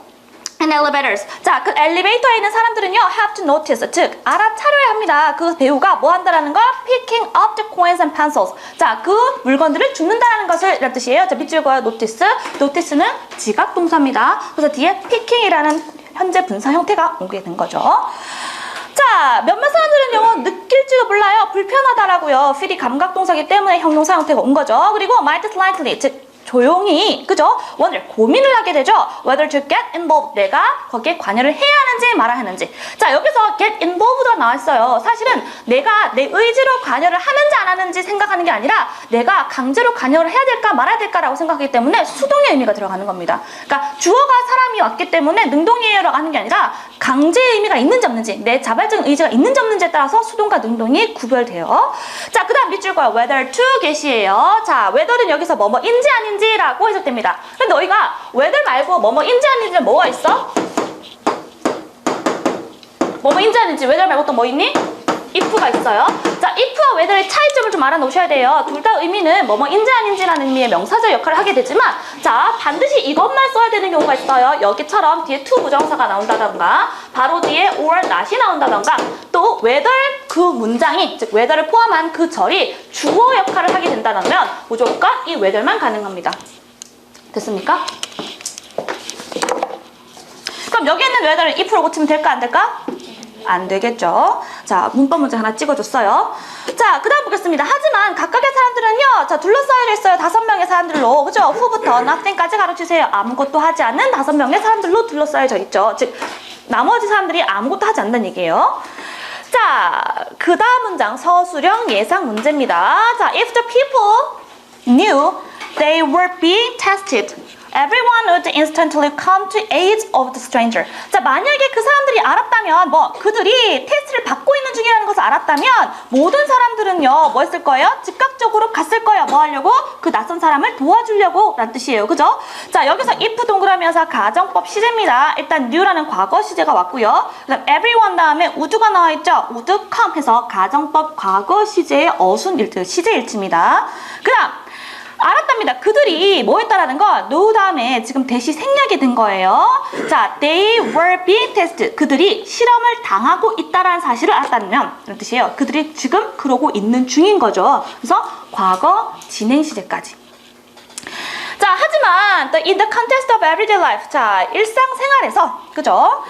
in elevators. 자, 그 엘리베이터에 있는 사람들은요, have to notice, 즉 알아차려야 합니다. 그 배우가 뭐 한다라는 걸 picking up the coins and pencils. 자, 그 물건들을 줍는다라는 것을 이런 뜻이에요. 자, 밑줄 그어요. notice. notice는 지각 동사입니다. 그래서 뒤에 picking이라는 현재 분사 형태가 오게 된 거죠. 자, 몇몇 사람들은요, 느낄지도 몰라요. 불편하다라고요. feel이 감각 동사이기 때문에 형용사 형태가 온 거죠. 그리고 might slightly, 즉 조용히, 그죠? 원을 고민을 하게 되죠. Whether to get involved, 내가 거기에 관여를 해야 하는지 말아야 하는지. 자, 여기서 get involved가 나왔어요. 사실은 내가 내 의지로 관여를 하는지 안 하는지 생각하는 게 아니라 내가 강제로 관여를 해야 될까 말아야 될까라고 생각하기 때문에 수동의 의미가 들어가는 겁니다. 그러니까 주어가 사람이 왔기 때문에 능동이에요라고 하는 게 아니라 강제의 의미가 있는지 없는지, 내 자발적인 의지가 있는지 없는지에 따라서 수동과 능동이 구별돼요. 자, 그 다음 밑줄 거요. whether to get이에요. 자, whether는 여기서 뭐뭐인지 아닌지라고 해석됩니다. 근데 너희가 whether 말고 뭐뭐인지 아닌지는 뭐가 있어? 뭐뭐인지 아닌지 whether 말고 또 뭐 있니? if가 있어요. 자, if와 whether의 차이점을 좀 알아놓으셔야 돼요. 둘 다 의미는 뭐뭐인지 아닌지라는 의미의 명사적 역할을 하게 되지만, 자, 반드시 이것만 써야 되는 경우가 있어요. 여기처럼 뒤에 to 부정사가 나온다던가, 바로 뒤에 or not이 나온다던가, 또 whether 그 문장이, 즉 whether를 포함한 그 절이 주어 역할을 하게 된다면 무조건 이 whether만 가능합니다. 됐습니까? 그럼 여기 있는 whether를 if로 고치면 될까 안 될까? 안 되겠죠. 자, 문법 문제 하나 찍어줬어요. 자, 그 다음 보겠습니다. 하지만 각각의 사람들은요, 자, 둘러싸여 있어요. 5명의 사람들로, 그죠? 후부터 nothing까지 가르치세요. 아무것도 하지 않는 5명의 사람들로 둘러싸여져 있죠. 즉, 나머지 사람들이 아무것도 하지 않는다는 얘기예요. 자, 그 다음 문장 서술형 예상 문제입니다. 자, if the people knew they were being tested, everyone would instantly come to aid of the stranger. 자, 만약에 그 사람들이 알았다면, 그들이 테스트를 받고 있는 중이라는 것을 알았다면 모든 사람들은요, 뭐 했을 거예요? 즉각적으로 갔을 거예요. 뭐 하려고? 그 낯선 사람을 도와주려고 라는 뜻이에요. 그죠? 자, 여기서 if 동그라미에서 가정법 시제입니다. 일단 knew라는 과거 시제가 왔고요. 그 다음 everyone 다음에 would가 나와있죠? would come 해서 가정법 과거 시제의 시제 일치입니다. 그 다음 알았답니다. 그들이 뭐 했다라는 거 know 다음에 지금 대시 생략이 된 거예요. 자, they were being tested. 그들이 실험을 당하고 있다라는 사실을 알았다면 이런 뜻이에요. 그들이 지금 그러고 있는 중인 거죠. 그래서 과거 진행 시제까지. 자, 하지만 in the context of everyday life, 자, 일상생활에서, 그죠?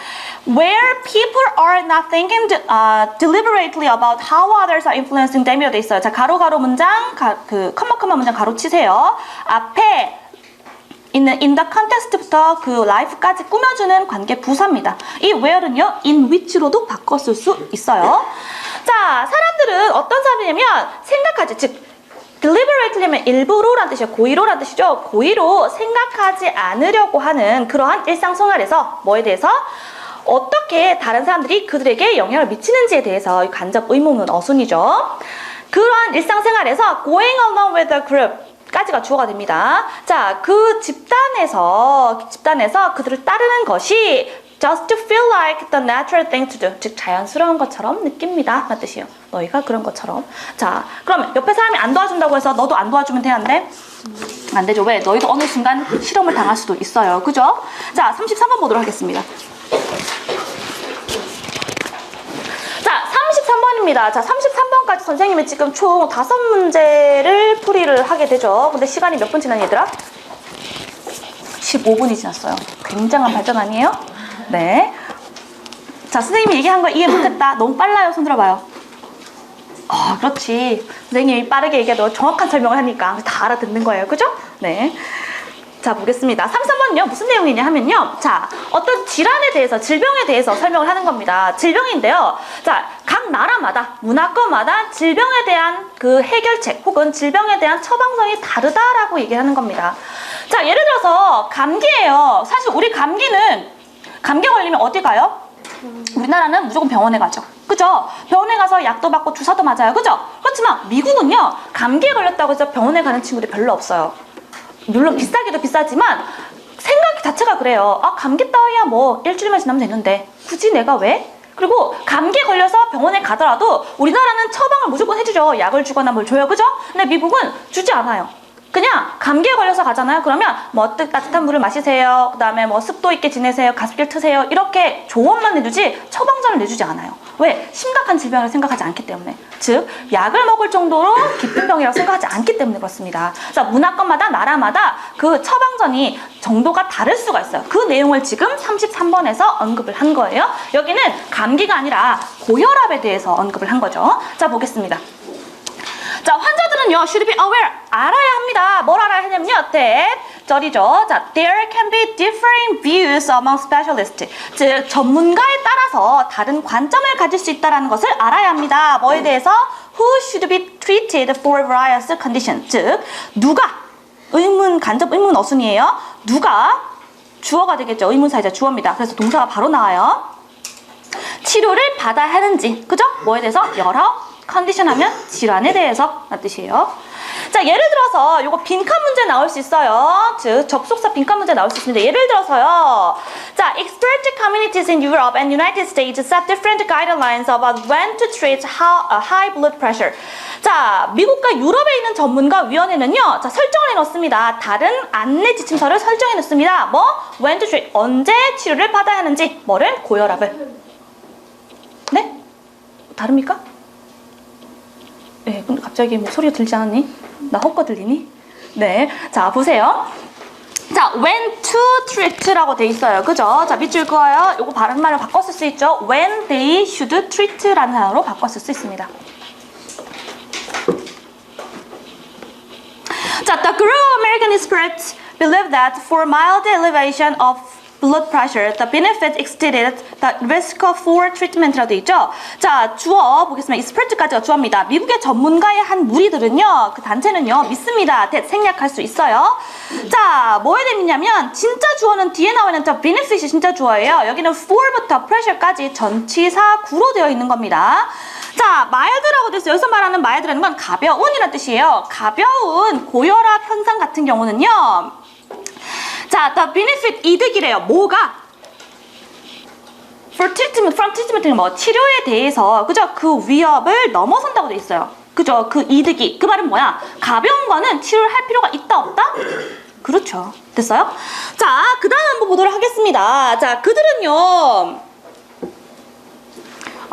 Where people are not thinking deliberately about how others are influencing them이라고 돼 있어요. 자, 가로 문장, 컴마 문장 가로 치세요. 앞에 있는 in the context부터 그 life까지 꾸며주는 관계 부사입니다. 이 where는요, in which로도 바꿨을 수 있어요. 자, 사람들은 어떤 사람이냐면 생각하지, 즉 deliberately면 일부러라는 뜻이에요. 고의로라는 뜻이죠. 고의로 생각하지 않으려고 하는 그러한 일상생활에서 뭐에 대해서 어떻게 다른 사람들이 그들에게 영향을 미치는지에 대해서 간접 의문문 어순이죠. 그러한 일상생활에서 going along with the group 까지가 주어가 됩니다. 자, 그 집단에서 그들을 따르는 것이 just to feel like the natural thing to do, 즉 자연스러운 것처럼 느낍니다 라는 뜻이에요. 너희가 그런 것처럼. 자, 그러면 옆에 사람이 안 도와준다고 해서 너도 안 도와주면 돼? 안 돼? 안 되죠. 왜? 너희도 어느 순간 실험을 당할 수도 있어요. 그죠? 자, 33번 보도록 하겠습니다. 자, 33번입니다. 자, 33번까지 선생님이 지금 총 5문제를 풀이를 하게 되죠. 근데 시간이 몇 분 지났니, 얘들아? 15분이 지났어요. 굉장한 발전 아니에요? 네. 자, 선생님이 얘기한 거 이해 못했다. 너무 빨라요. 손 들어봐요. 그렇지. 선생님이 빠르게 얘기해도 정확한 설명을 하니까 다 알아듣는 거예요. 그죠? 네. 자, 보겠습니다. 33번은요, 무슨 내용이냐 하면요. 자, 어떤 질환에 대해서, 질병에 대해서 설명을 하는 겁니다. 질병인데요. 자, 각 나라마다, 문화권마다 질병에 대한 그 해결책 혹은 질병에 대한 처방성이 다르다라고 얘기하는 겁니다. 자, 예를 들어서 감기예요. 사실 우리 감기는 감기 걸리면 어디 가요? 우리나라는 무조건 병원에 가죠. 그죠? 병원에 가서 약도 받고 주사도 맞아요. 그죠? 그렇지만 미국은요, 감기에 걸렸다고 해서 병원에 가는 친구들이 별로 없어요. 물론 비싸기도 비싸지만 생각 자체가 그래요. 아, 감기 따위야 뭐 일주일만 지나면 되는데 굳이 내가 왜? 그리고 감기에 걸려서 병원에 가더라도 우리나라는 처방을 무조건 해주죠. 약을 주거나 뭘 줘요. 그죠? 근데 미국은 주지 않아요. 그냥 감기에 걸려서 가잖아요. 그러면 뭐 따뜻한 물을 마시세요. 그 다음에 뭐 습도 있게 지내세요. 가습기를 트세요. 이렇게 조언만 내주지 처방전을 내주지 않아요. 왜? 심각한 질병을 생각하지 않기 때문에. 즉 약을 먹을 정도로 깊은 병이라고 생각하지 않기 때문에 그렇습니다. 그래서 문화권마다 나라마다 그 처방전이 정도가 다를 수가 있어요. 그 내용을 지금 33번에서 언급을 한 거예요. 여기는 감기가 아니라 고혈압에 대해서 언급을 한 거죠. 자, 보겠습니다. 자, 환자들은요, should be aware, 알아야 합니다. 뭘 알아야 하냐면요, that, 절이죠. 자, there can be differing views among specialists. 즉, 전문가에 따라서 다른 관점을 가질 수 있다는 것을 알아야 합니다. 뭐에 대해서? Who should be treated for various conditions. 즉, 누가, 의문, 간접 의문 어순이에요. 누가, 주어가 되겠죠. 의문사이자 주어입니다. 그래서 동사가 바로 나와요. 치료를 받아야 하는지, 그죠? 뭐에 대해서? 여러 컨디션 하면 질환에 대해서 라는 뜻이에요. 자, 예를 들어서 요거 빈칸 문제 나올 수 있어요. 즉 접속사 빈칸 문제 나올 수 있습니다. 예를 들어서요. 자, expert communities in Europe and United States set different guidelines about when to treat high blood pressure. 자, 미국과 유럽에 있는 전문가 위원회는요. 자, 설정을 해놓습니다. 다른 안내 지침서를 설정해 놓습니다. 뭐? when to treat, 언제 치료를 받아야 하는지. 뭐를? 고혈압을. 네? 다릅니까? 네, 근데 갑자기 뭐 소리가 들리지 않았니? 나 헛거 들리니? 네, 자 보세요. 자, when to treat라고 돼 있어요, 그죠? 자, 밑줄 그어요. 요거 발음말로 바꿔 쓸 수 있죠. When they should treat라는 단어로 바꿔 쓸 수 있습니다. 자, the group of American experts believe that for mild elevation of blood pressure, the benefit exceeded the risk for treatment라고 돼 있죠. 자, 주어 보겠습니다. expert까지가 주어입니다. 미국의 전문가의 한 무리들은요, 그 단체는요, 믿습니다. 생략할 수 있어요. 자, 뭐에 대해냐면 진짜 주어는 뒤에 나오는 저 benefit이 진짜 주어예요. 여기는 for부터 pressure까지 전치사 구로 되어 있는 겁니다. 자, mild라고 돼서 여기서 말하는 mild라는 건 가벼운이라는 뜻이에요. 가벼운 고혈압 현상 같은 경우는요. 자, the benefit 이득이래요. 뭐가? from treatment는 뭐 치료에 대해서, 그죠? 그 위협을 넘어선다고 돼 있어요. 그죠? 그 이득이. 그 말은 뭐야? 가벼운 거는 치료를 할 필요가 있다 없다? 그렇죠. 됐어요? 자, 그 다음 한번 보도록 하겠습니다. 자, 그들은요,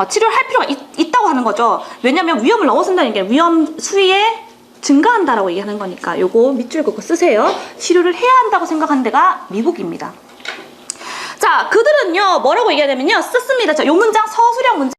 치료를 할 필요가 있다고 하는 거죠. 왜냐면 위험을 넘어선다는 게 위험 수위에 증가한다라고 얘기하는 거니까 요거 밑줄 긋고 쓰세요. 치료를 해야 한다고 생각하는 데가 미국입니다. 자, 그들은요 뭐라고 얘기하냐면요, 썼습니다. 자, 요 문장 서술형 문장.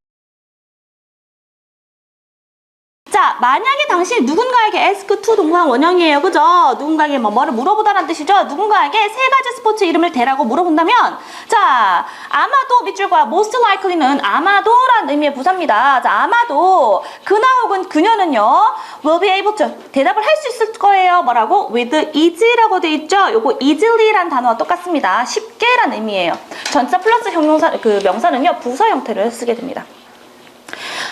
자, 만약에 당신이 누군가에게 ask to 동사한 원형이에요. 그죠? 누군가에게 뭐를 물어보다라는 뜻이죠. 누군가에게 세 가지 스포츠 이름을 대라고 물어본다면, 자, 아마도 밑줄과 most likely는 아마도라는 의미의 부사입니다. 자, 아마도 그나 혹은 그녀는요 will be able to 대답을 할 수 있을 거예요. 뭐라고? with easy라고 돼 있죠. 요거 easily라는 단어와 똑같습니다. 쉽게라는 의미예요. 전치사 플러스 형용사, 그 명사는요 부사 형태를 쓰게 됩니다.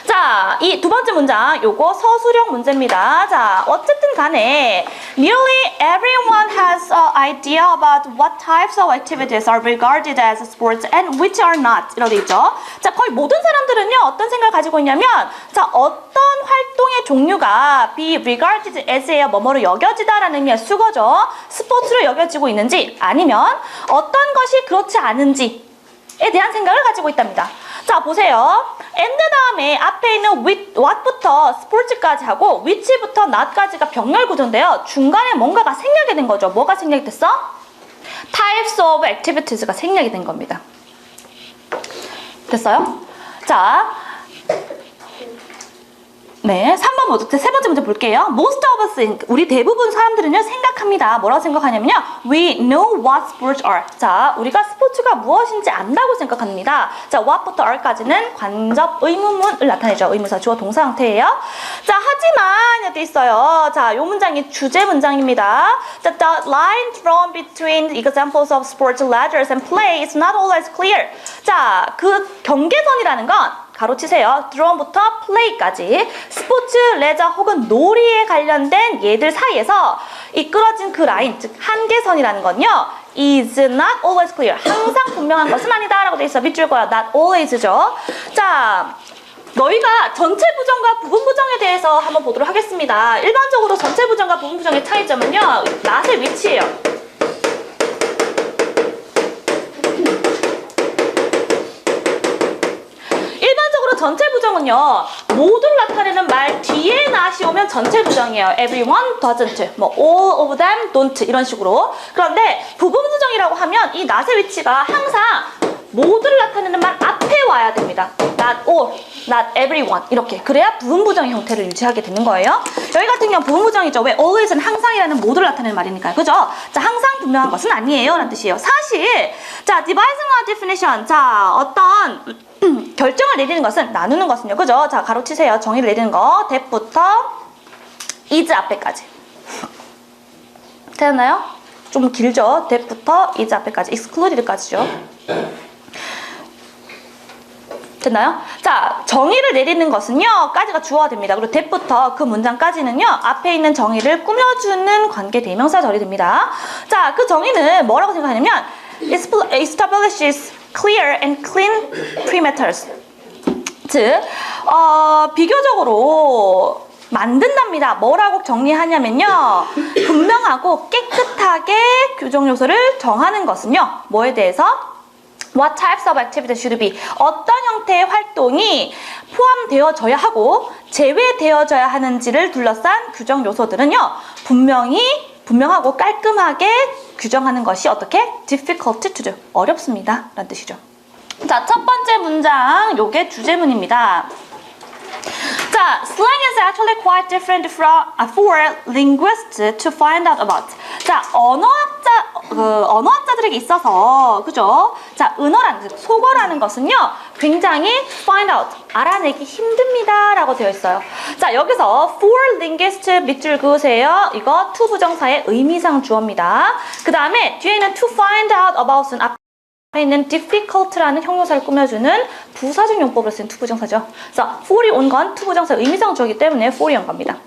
자, 이 두 번째 문장, 요거 서술형 문제입니다. 자, 어쨌든 간에 nearly everyone has an idea about what types of activities are regarded as sports and which are not. 이라고 돼 있죠. 자, 거의 모든 사람들은요, 어떤 생각을 가지고 있냐면, 자, 어떤 활동의 종류가 be regarded as에요. 뭐뭐로 여겨지다라는 의미의 수거죠. 스포츠로 여겨지고 있는지, 아니면 어떤 것이 그렇지 않은지에 대한 생각을 가지고 있답니다. 자, 보세요. and 다음에 앞에 있는 what부터 sports까지 하고 which부터 not까지가 병렬 구조인데요. 중간에 뭔가가 생략이 된 거죠. 뭐가 생략이 됐어? types of activities가 생략이 된 겁니다. 됐어요? 자, 네, 3번 문제, 세 번째 문제 볼게요. Most of us, 우리 대부분 사람들은요 생각합니다. 뭐라고 생각하냐면요, we know what sports are. 자, 우리가 스포츠가 무엇인지 안다고 생각합니다. 자, what부터 are까지는 관접 의문문을 나타내죠. 의문사 주어 동사 형태예요. 자, 하지만 여기 있어요. 자, 요 문장이 주제 문장입니다. 자, the line drawn between examples of sports, leisure and play is not always clear. 자, 그 경계선이라는 건 가로치세요. 드럼부터 play까지 스포츠, 레저 혹은 놀이에 관련된 얘들 사이에서 이끌어진 그 라인, 즉 한계선이라는 건요. is not always clear. 항상 분명한 것은 아니다 라고 돼 있어. 밑줄 거야. not always죠. 자, 너희가 전체 부정과 부분 부정에 대해서 한번 보도록 하겠습니다. 일반적으로 전체 부정과 부분 부정의 차이점은요. not의 위치예요. 일반적으로 전체 부정은요. 모두를 나타내는 말 뒤에 not이 오면 전체 부정이에요. everyone doesn't, 뭐 all of them don't 이런 식으로. 그런데 부분 부정이라고 하면 이 not의 위치가 항상 모두를 나타내는 말 앞에 와야 됩니다. not all, not everyone 이렇게. 그래야 부분 부정의 형태를 유지하게 되는 거예요. 여기 같은 경우 부분 부정이죠. 왜? always는 항상이라는 모두를 나타내는 말이니까요. 그죠? 자, 항상 분명한 것은 아니에요 라는 뜻이에요. 사실 자, devising a definition. 자, 어떤 결정을 내리는 것은, 나누는 것은요. 그죠? 자, 가로치세요. 정의를 내리는 거. that부터 is 앞에까지. 되나요? 좀 길죠? that부터 is 앞에까지. excluded까지죠. 됐나요? 자, 정의를 내리는 것은요, 까지가 주어가 됩니다. 그리고 that부터 그 문장까지는요, 앞에 있는 정의를 꾸며주는 관계 대명사 절이 됩니다. 자, 그 정의는 뭐라고 생각하냐면, establishes clear and clean perimeters. 즉, 비교적으로 만든답니다. 뭐라고 정리하냐면요, 분명하고 깨끗하게 규정 요소를 정하는 것은요, 뭐에 대해서? What types of activities should be? 어떤 형태의 활동이 포함되어져야 하고 제외되어져야 하는지를 둘러싼 규정 요소들은요. 분명하고 깔끔하게 규정하는 것이 어떻게? difficult to do. 어렵습니다. 라는 뜻이죠. 자, 첫 번째 문장, 요게 주제문입니다. 자, slang is actually quite different for linguists to find out about. 자, 언어학자들에게 있어서, 그죠? 자, 은어라는, 속어라는 것은요, 굉장히 find out, 알아내기 힘듭니다. 라고 되어 있어요. 자, 여기서 for linguists 밑줄 그으세요. 이거 to 부정사의 의미상 주어입니다. 그 다음에 뒤에는 to find out about은 앞에 있는 difficult라는 형용사를 꾸며주는 부사적 용법으로 쓰는 to 부정사죠. 그래서 for이 온 건 to 부정사 의미상 주어이기 때문에 for이 온 겁니다.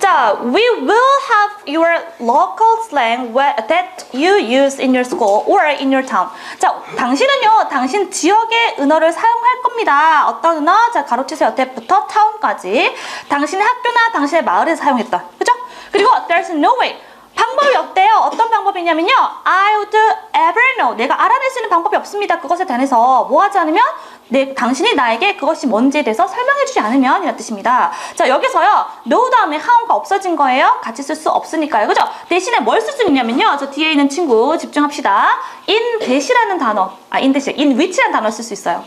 자, we will have your local slang that you use in your school or in your town. 자, 당신은요, 당신 지역의 은어를 사용할 겁니다. 어떤 은어? 자, 가로치세요. that부터 town까지. 당신의 학교나 당신의 마을에 사용했다. 그죠? 그리고 there's no way. 방법이 없대요. 어떤 방법이냐면요. I would ever know. 내가 알아낼 수 있는 방법이 없습니다. 그것에 대해서 뭐 하지 않으면? 당신이 나에게 그것이 뭔지에 대해서 설명해주지 않으면 이란 뜻입니다. 자, 여기서요. know 다음에 have가 없어진 거예요. 같이 쓸 수 없으니까요. 그죠? 대신에 뭘 쓸 수 있냐면요. 저 뒤에 있는 친구 집중합시다. in that이라는 단어, in which라는 단어를 쓸 수 있어요.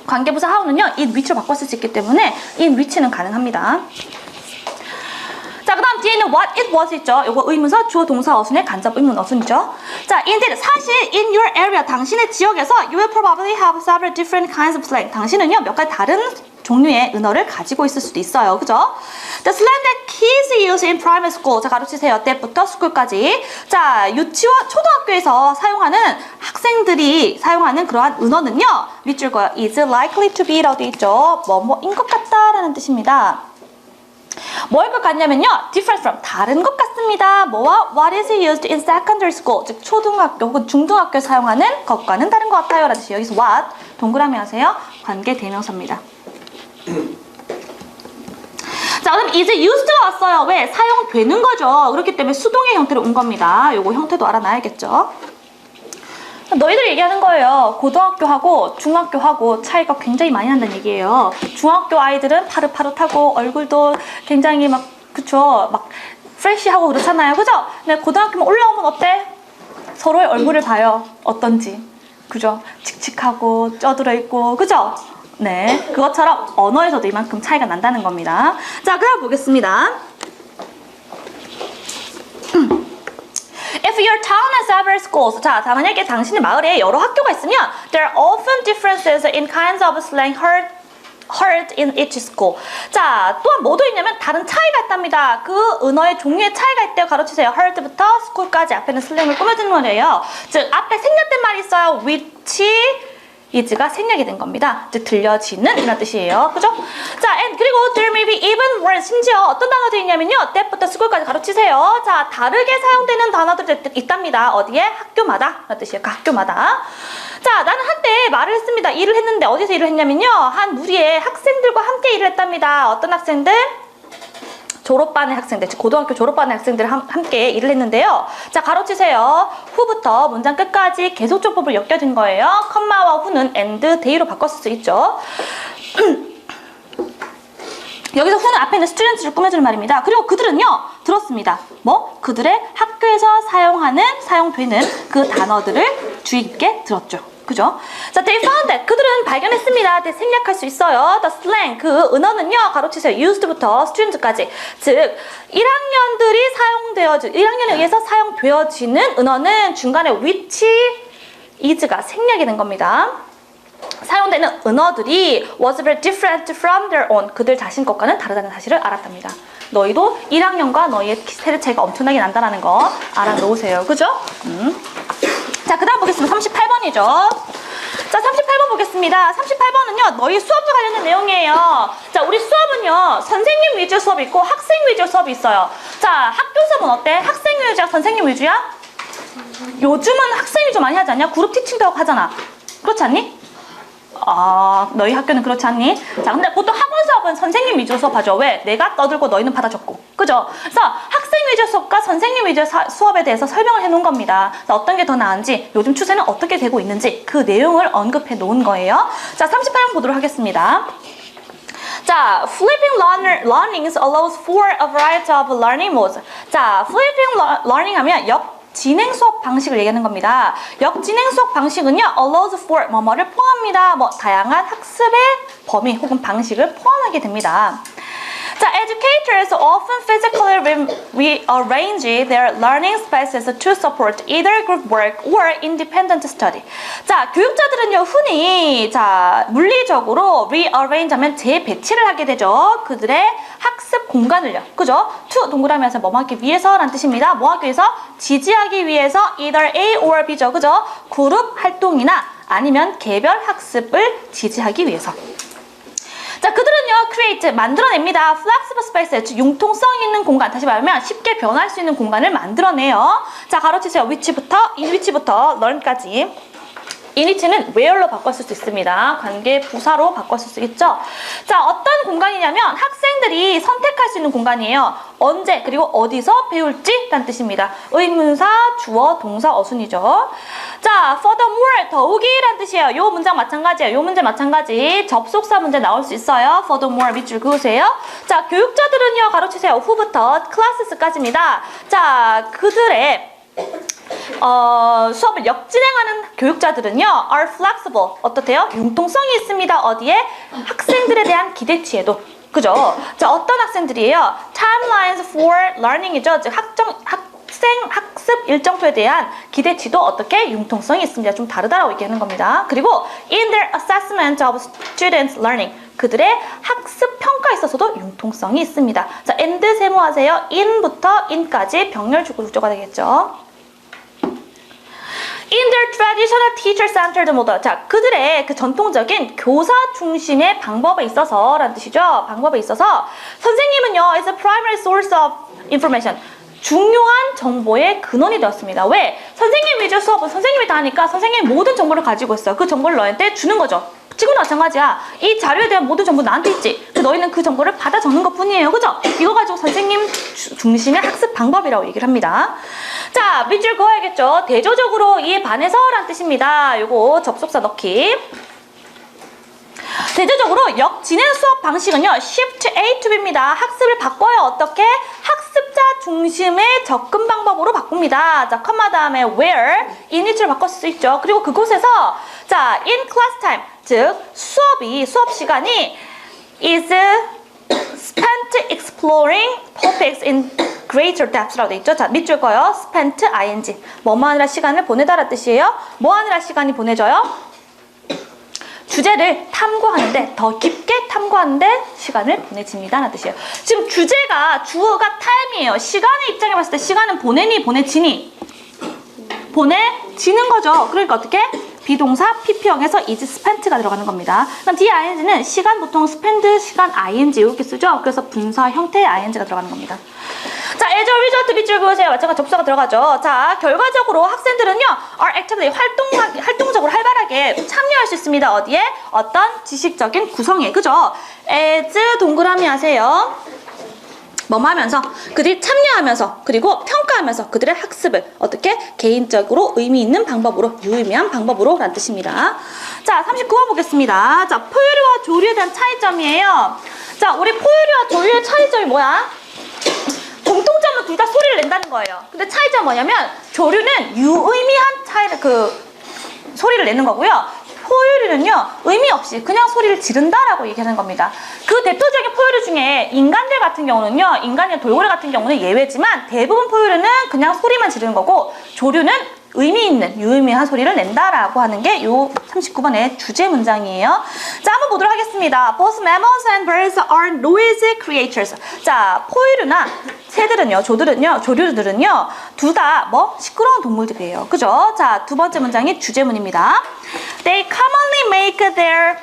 관계부사 have는요. in which로 바꿔 쓸 수 있기 때문에 in which는 가능합니다. 자, 그 다음 뒤에는 what it was 있죠. 요거 의문사, 주어, 동사, 어순의 간접 의문 어순이죠. 자, indeed, 사실 in your area, 당신의 지역에서 you will probably have several different kinds of slang. 당신은요, 몇 가지 다른 종류의 은어를 가지고 있을 수도 있어요. 그죠? The slang that kids use in primary school. 자, 가로치세요. 때부터 school까지. 자, 유치원, 초등학교에서 사용하는 학생들이 사용하는 그러한 은어는요, 밑줄 거요. is likely to be 라고 되어 있죠. 뭐뭐인 것 같다 라는 뜻입니다. 뭐일 것 같냐면요. different from, 다른 것 같습니다. 뭐와 what is used in secondary school, 즉 초등학교 혹은 중등학교에 사용하는 것과는 다른 것 같아요. 라는 뜻이에요. 여기서 what, 동그라미 하세요. 관계 대명사입니다. 자, 그럼 이제 used가 왔어요. 왜? 사용되는 거죠. 그렇기 때문에 수동의 형태로 온 겁니다. 요거 형태도 알아놔야겠죠. 너희들 얘기하는 거예요. 고등학교하고 중학교하고 차이가 굉장히 많이 난다는 얘기예요. 중학교 아이들은 파릇파릇하고 얼굴도 굉장히 막, 그쵸? 막 프레쉬하고 그렇잖아요. 그죠? 근데 고등학교만 올라오면 어때? 서로의 얼굴을 봐요. 어떤지. 그죠? 칙칙하고 쪄들어 있고, 그죠? 네. 그것처럼 언어에서도 이만큼 차이가 난다는 겁니다. 자, 그럼 보겠습니다. If your town has several schools, 자, 만약에 당신의 마을에 여러 학교가 있으면 there are often differences in kinds of slang heard in each school. 자, 또한 뭐도 있냐면 다른 차이가 있답니다. 그 은어의 종류의 차이가 있대요. 가로치세요. heard부터 school까지 앞에는 슬랭을 꾸며주는 거예요. 즉, 앞에 생략된 말이 있어요. which is가 생략이 된 겁니다. 즉 들려지는 이란 뜻이에요. 그죠? 자, and 그리고 there may be even words, 심지어 어떤 단어들이 있냐면요. that부터 school까지 가로치세요. 자, 다르게 사용되는 단어들이 있답니다. 어디에? 학교마다 라는 뜻이에요. 그 학교마다. 자, 나는 한때 말을 했습니다. 일을 했는데 어디서 일을 했냐면요. 한 무리의 학생들과 함께 일을 했답니다. 어떤 학생들? 졸업반의 학생들, 즉 고등학교 졸업반의 학생들 함께 일을 했는데요. 자, 가로치세요. 후부터 문장 끝까지 계속조법을 엮여진 거예요. 컴마와 후는 and, they로 바꿨을 수 있죠. 여기서 후는 앞에 있는 students를 꾸며주는 말입니다. 그리고 그들은요, 들었습니다. 뭐? 그들의 학교에서 사용되는 그 단어들을 주의 깊게 들었죠. 그죠? 자, they found that. 그들은 발견했습니다. 생략할 수 있어요. The slang, 그 은어는요, 가로치세요. used부터 students까지. 즉, 1학년에 의해서 사용되어지는 은어는 중간에 which, is가 생략이 된 겁니다. 사용되는 은어들이 was very different from their own. 그들 자신 것과는 다르다는 사실을 알았답니다. 너희도 1학년과 너희의 세대 차이가 엄청나게 난다는 거 알아놓으세요. 그죠? 자, 그 다음 보겠습니다. 38번이죠. 자, 38번 보겠습니다. 38번은요, 너희 수업과 관련된 내용이에요. 자, 우리 수업은요, 선생님 위주 수업이 있고 학생 위주 수업이 있어요. 자, 학교 수업은 어때? 학생 위주야, 선생님 위주야? 요즘은 학생 위주 많이 하지 않냐? 그룹 티칭도 하고 하잖아. 그렇지 않니? 너희 학교는 그렇지 않니? 자, 근데 보통 학원 수업은 선생님 위주로 수업하죠. 왜? 내가 떠들고 너희는 받아 적고. 그죠? 그래서 학생 위주 수업과 선생님 위주 수업에 대해서 설명을 해 놓은 겁니다. 자, 어떤 게 더 나은지, 요즘 추세는 어떻게 되고 있는지 그 내용을 언급해 놓은 거예요. 자, 38번 보도록 하겠습니다. 자, flipping learnings allows for a variety of learning modes. 자, flipping learning 하면 진행 수업 방식을 얘기하는 겁니다. 역진행 수업 방식은요, allows for 뭐뭐를 포함합니다. 다양한 학습의 범위 혹은 방식을 포함하게 됩니다. 자, educators often physically rearrange their learning spaces to support either group work or independent study. 자, 교육자들은요, 흔히 물리적으로 rearrange 하면 재배치를 하게 되죠. 그들의 학습 공간을요. 그죠? to 동그라미에서 뭐 하기 위해서라는 뜻입니다. 뭐 하기 위해서? 지지하기 위해서 either A or B죠. 그죠? 그룹 활동이나 아니면 개별 학습을 지지하기 위해서. 자, 그들은요, create, 만들어냅니다. flexible space, 즉 융통성 있는 공간, 다시 말하면 쉽게 변할 수 있는 공간을 만들어내요. 자, 가로치세요. which부터 learn까지. init는 where로 바꿨을 수 있습니다. 관계 부사로 바꿨을 수 있죠. 자, 어떤 공간이냐면 학생들이 선택할 수 있는 공간이에요. 언제 그리고 어디서 배울지 라는 뜻입니다. 의문사, 주어, 동사, 어순이죠. 자, furthermore, 더욱이 라는 뜻이에요. 요 문장 마찬가지예요. 요 문제 마찬가지. 접속사 문제 나올 수 있어요. furthermore 밑줄 그으세요. 자, 교육자들은요, 가로치세요. 후부터 classes까지입니다. 자, 그들의 수업을 역진행하는 교육자들은요, are flexible. 어떻대요? 융통성이 있습니다. 어디에? 학생들에 대한 기대치에도. 그죠? 자, 어떤 학생들이에요? timelines for learning이죠. 즉, 학습 일정표에 대한 기대치도 어떻게? 융통성이 있습니다. 좀 다르다라고 얘기하는 겁니다. 그리고 in their assessment of students' learning. 그들의 학습 평가에 있어서도 융통성이 있습니다. 자, and 세모하세요. in부터 in까지 병렬 주구조가 되겠죠. In their traditional teacher-centered model. 자, 그들의 그 전통적인 교사 중심의 방법에 있어서 라는 뜻이죠. 방법에 있어서 선생님은요, is a primary source of information. 중요한 정보의 근원이 되었습니다. 왜? 선생님 위주 수업은 선생님이 다 하니까 선생님이 모든 정보를 가지고 있어요. 그 정보를 너한테 주는 거죠. 지금도 마찬가지야. 이 자료에 대한 모든 정보 나한테 있지. 너희는 그 정보를 받아 적는 것 뿐이에요. 그죠? 이거 가지고 선생님 중심의 학습 방법이라고 얘기를 합니다. 자, 밑줄 그어야겠죠. 대조적으로 이에 반해서 라는 뜻입니다. 요거 접속사 넣기. 대조적으로 역진행 수업 방식은요, shift A to B입니다. 학습을 바꿔요. 어떻게? 학습자 중심의 접근 방법으로 바꿉니다. 자, 컴마 다음에 where, init를 바꿀 수 있죠. 그리고 그곳에서, 자, in class time, 즉, 수업 시간이 is spent exploring topics in greater depth라고 돼 있죠. 자, 밑줄 거요. spent ing. 뭐뭐 하느라 시간을 보내다라는 뜻이에요. 뭐 하느라 시간이 보내져요? 주제를 탐구하는데, 더 깊게 탐구하는데 시간을 보내집니다 라는 뜻이에요. 지금 주어가 time이에요. 시간의 입장에 봤을 때 시간은 보내니 보내지니? 보내지는 거죠. 그러니까 어떻게? 비동사 PP형에서 is spent가 들어가는 겁니다. 그럼 뒤에 ing는 시간 보통 spend 시간 ing 이렇게 쓰죠. 그래서 분사 형태의 ing가 들어가는 겁니다. 자, as a result 밑줄 그으세요. 마찬가지 접수가 들어가죠. 자, 결과적으로 학생들은요, are actively 활동적으로 활발하게 참여할 수 있습니다. 어디에? 어떤 지식적인 구성에, 그죠? as 동그라미 하세요. 뭐뭐 하면서 그들이 참여하면서 그리고 평가하면서 그들의 학습을 어떻게 개인적으로 의미 있는 방법으로 유의미한 방법으로 라는 뜻입니다. 자, 39번 보겠습니다. 자, 포유류와 조류에 대한 차이점이에요. 자, 우리 포유류와 조류의 차이점이 뭐야? 공통점은 둘 다 소리를 낸다는 거예요. 근데 차이점은 뭐냐면 조류는 유의미한 소리를 내는 거고요. 포유류는요, 의미 없이 그냥 소리를 지른다라고 얘기하는 겁니다. 그 대표적인 포유류 중에 인간들 같은 경우는요, 인간이나 돌고래 같은 경우는 예외지만 대부분 포유류는 그냥 소리만 지르는 거고 조류는 의미 있는, 유의미한 소리를 낸다라고 하는 게 요 39번의 주제 문장이에요. 자, 한번 보도록 하겠습니다. Both mammals and birds are noisy creatures. 자, 포유류나 새들은요, 조류들은요, 둘 다 뭐? 시끄러운 동물들이에요. 그죠? 자, 두 번째 문장이 주제문입니다. They commonly make their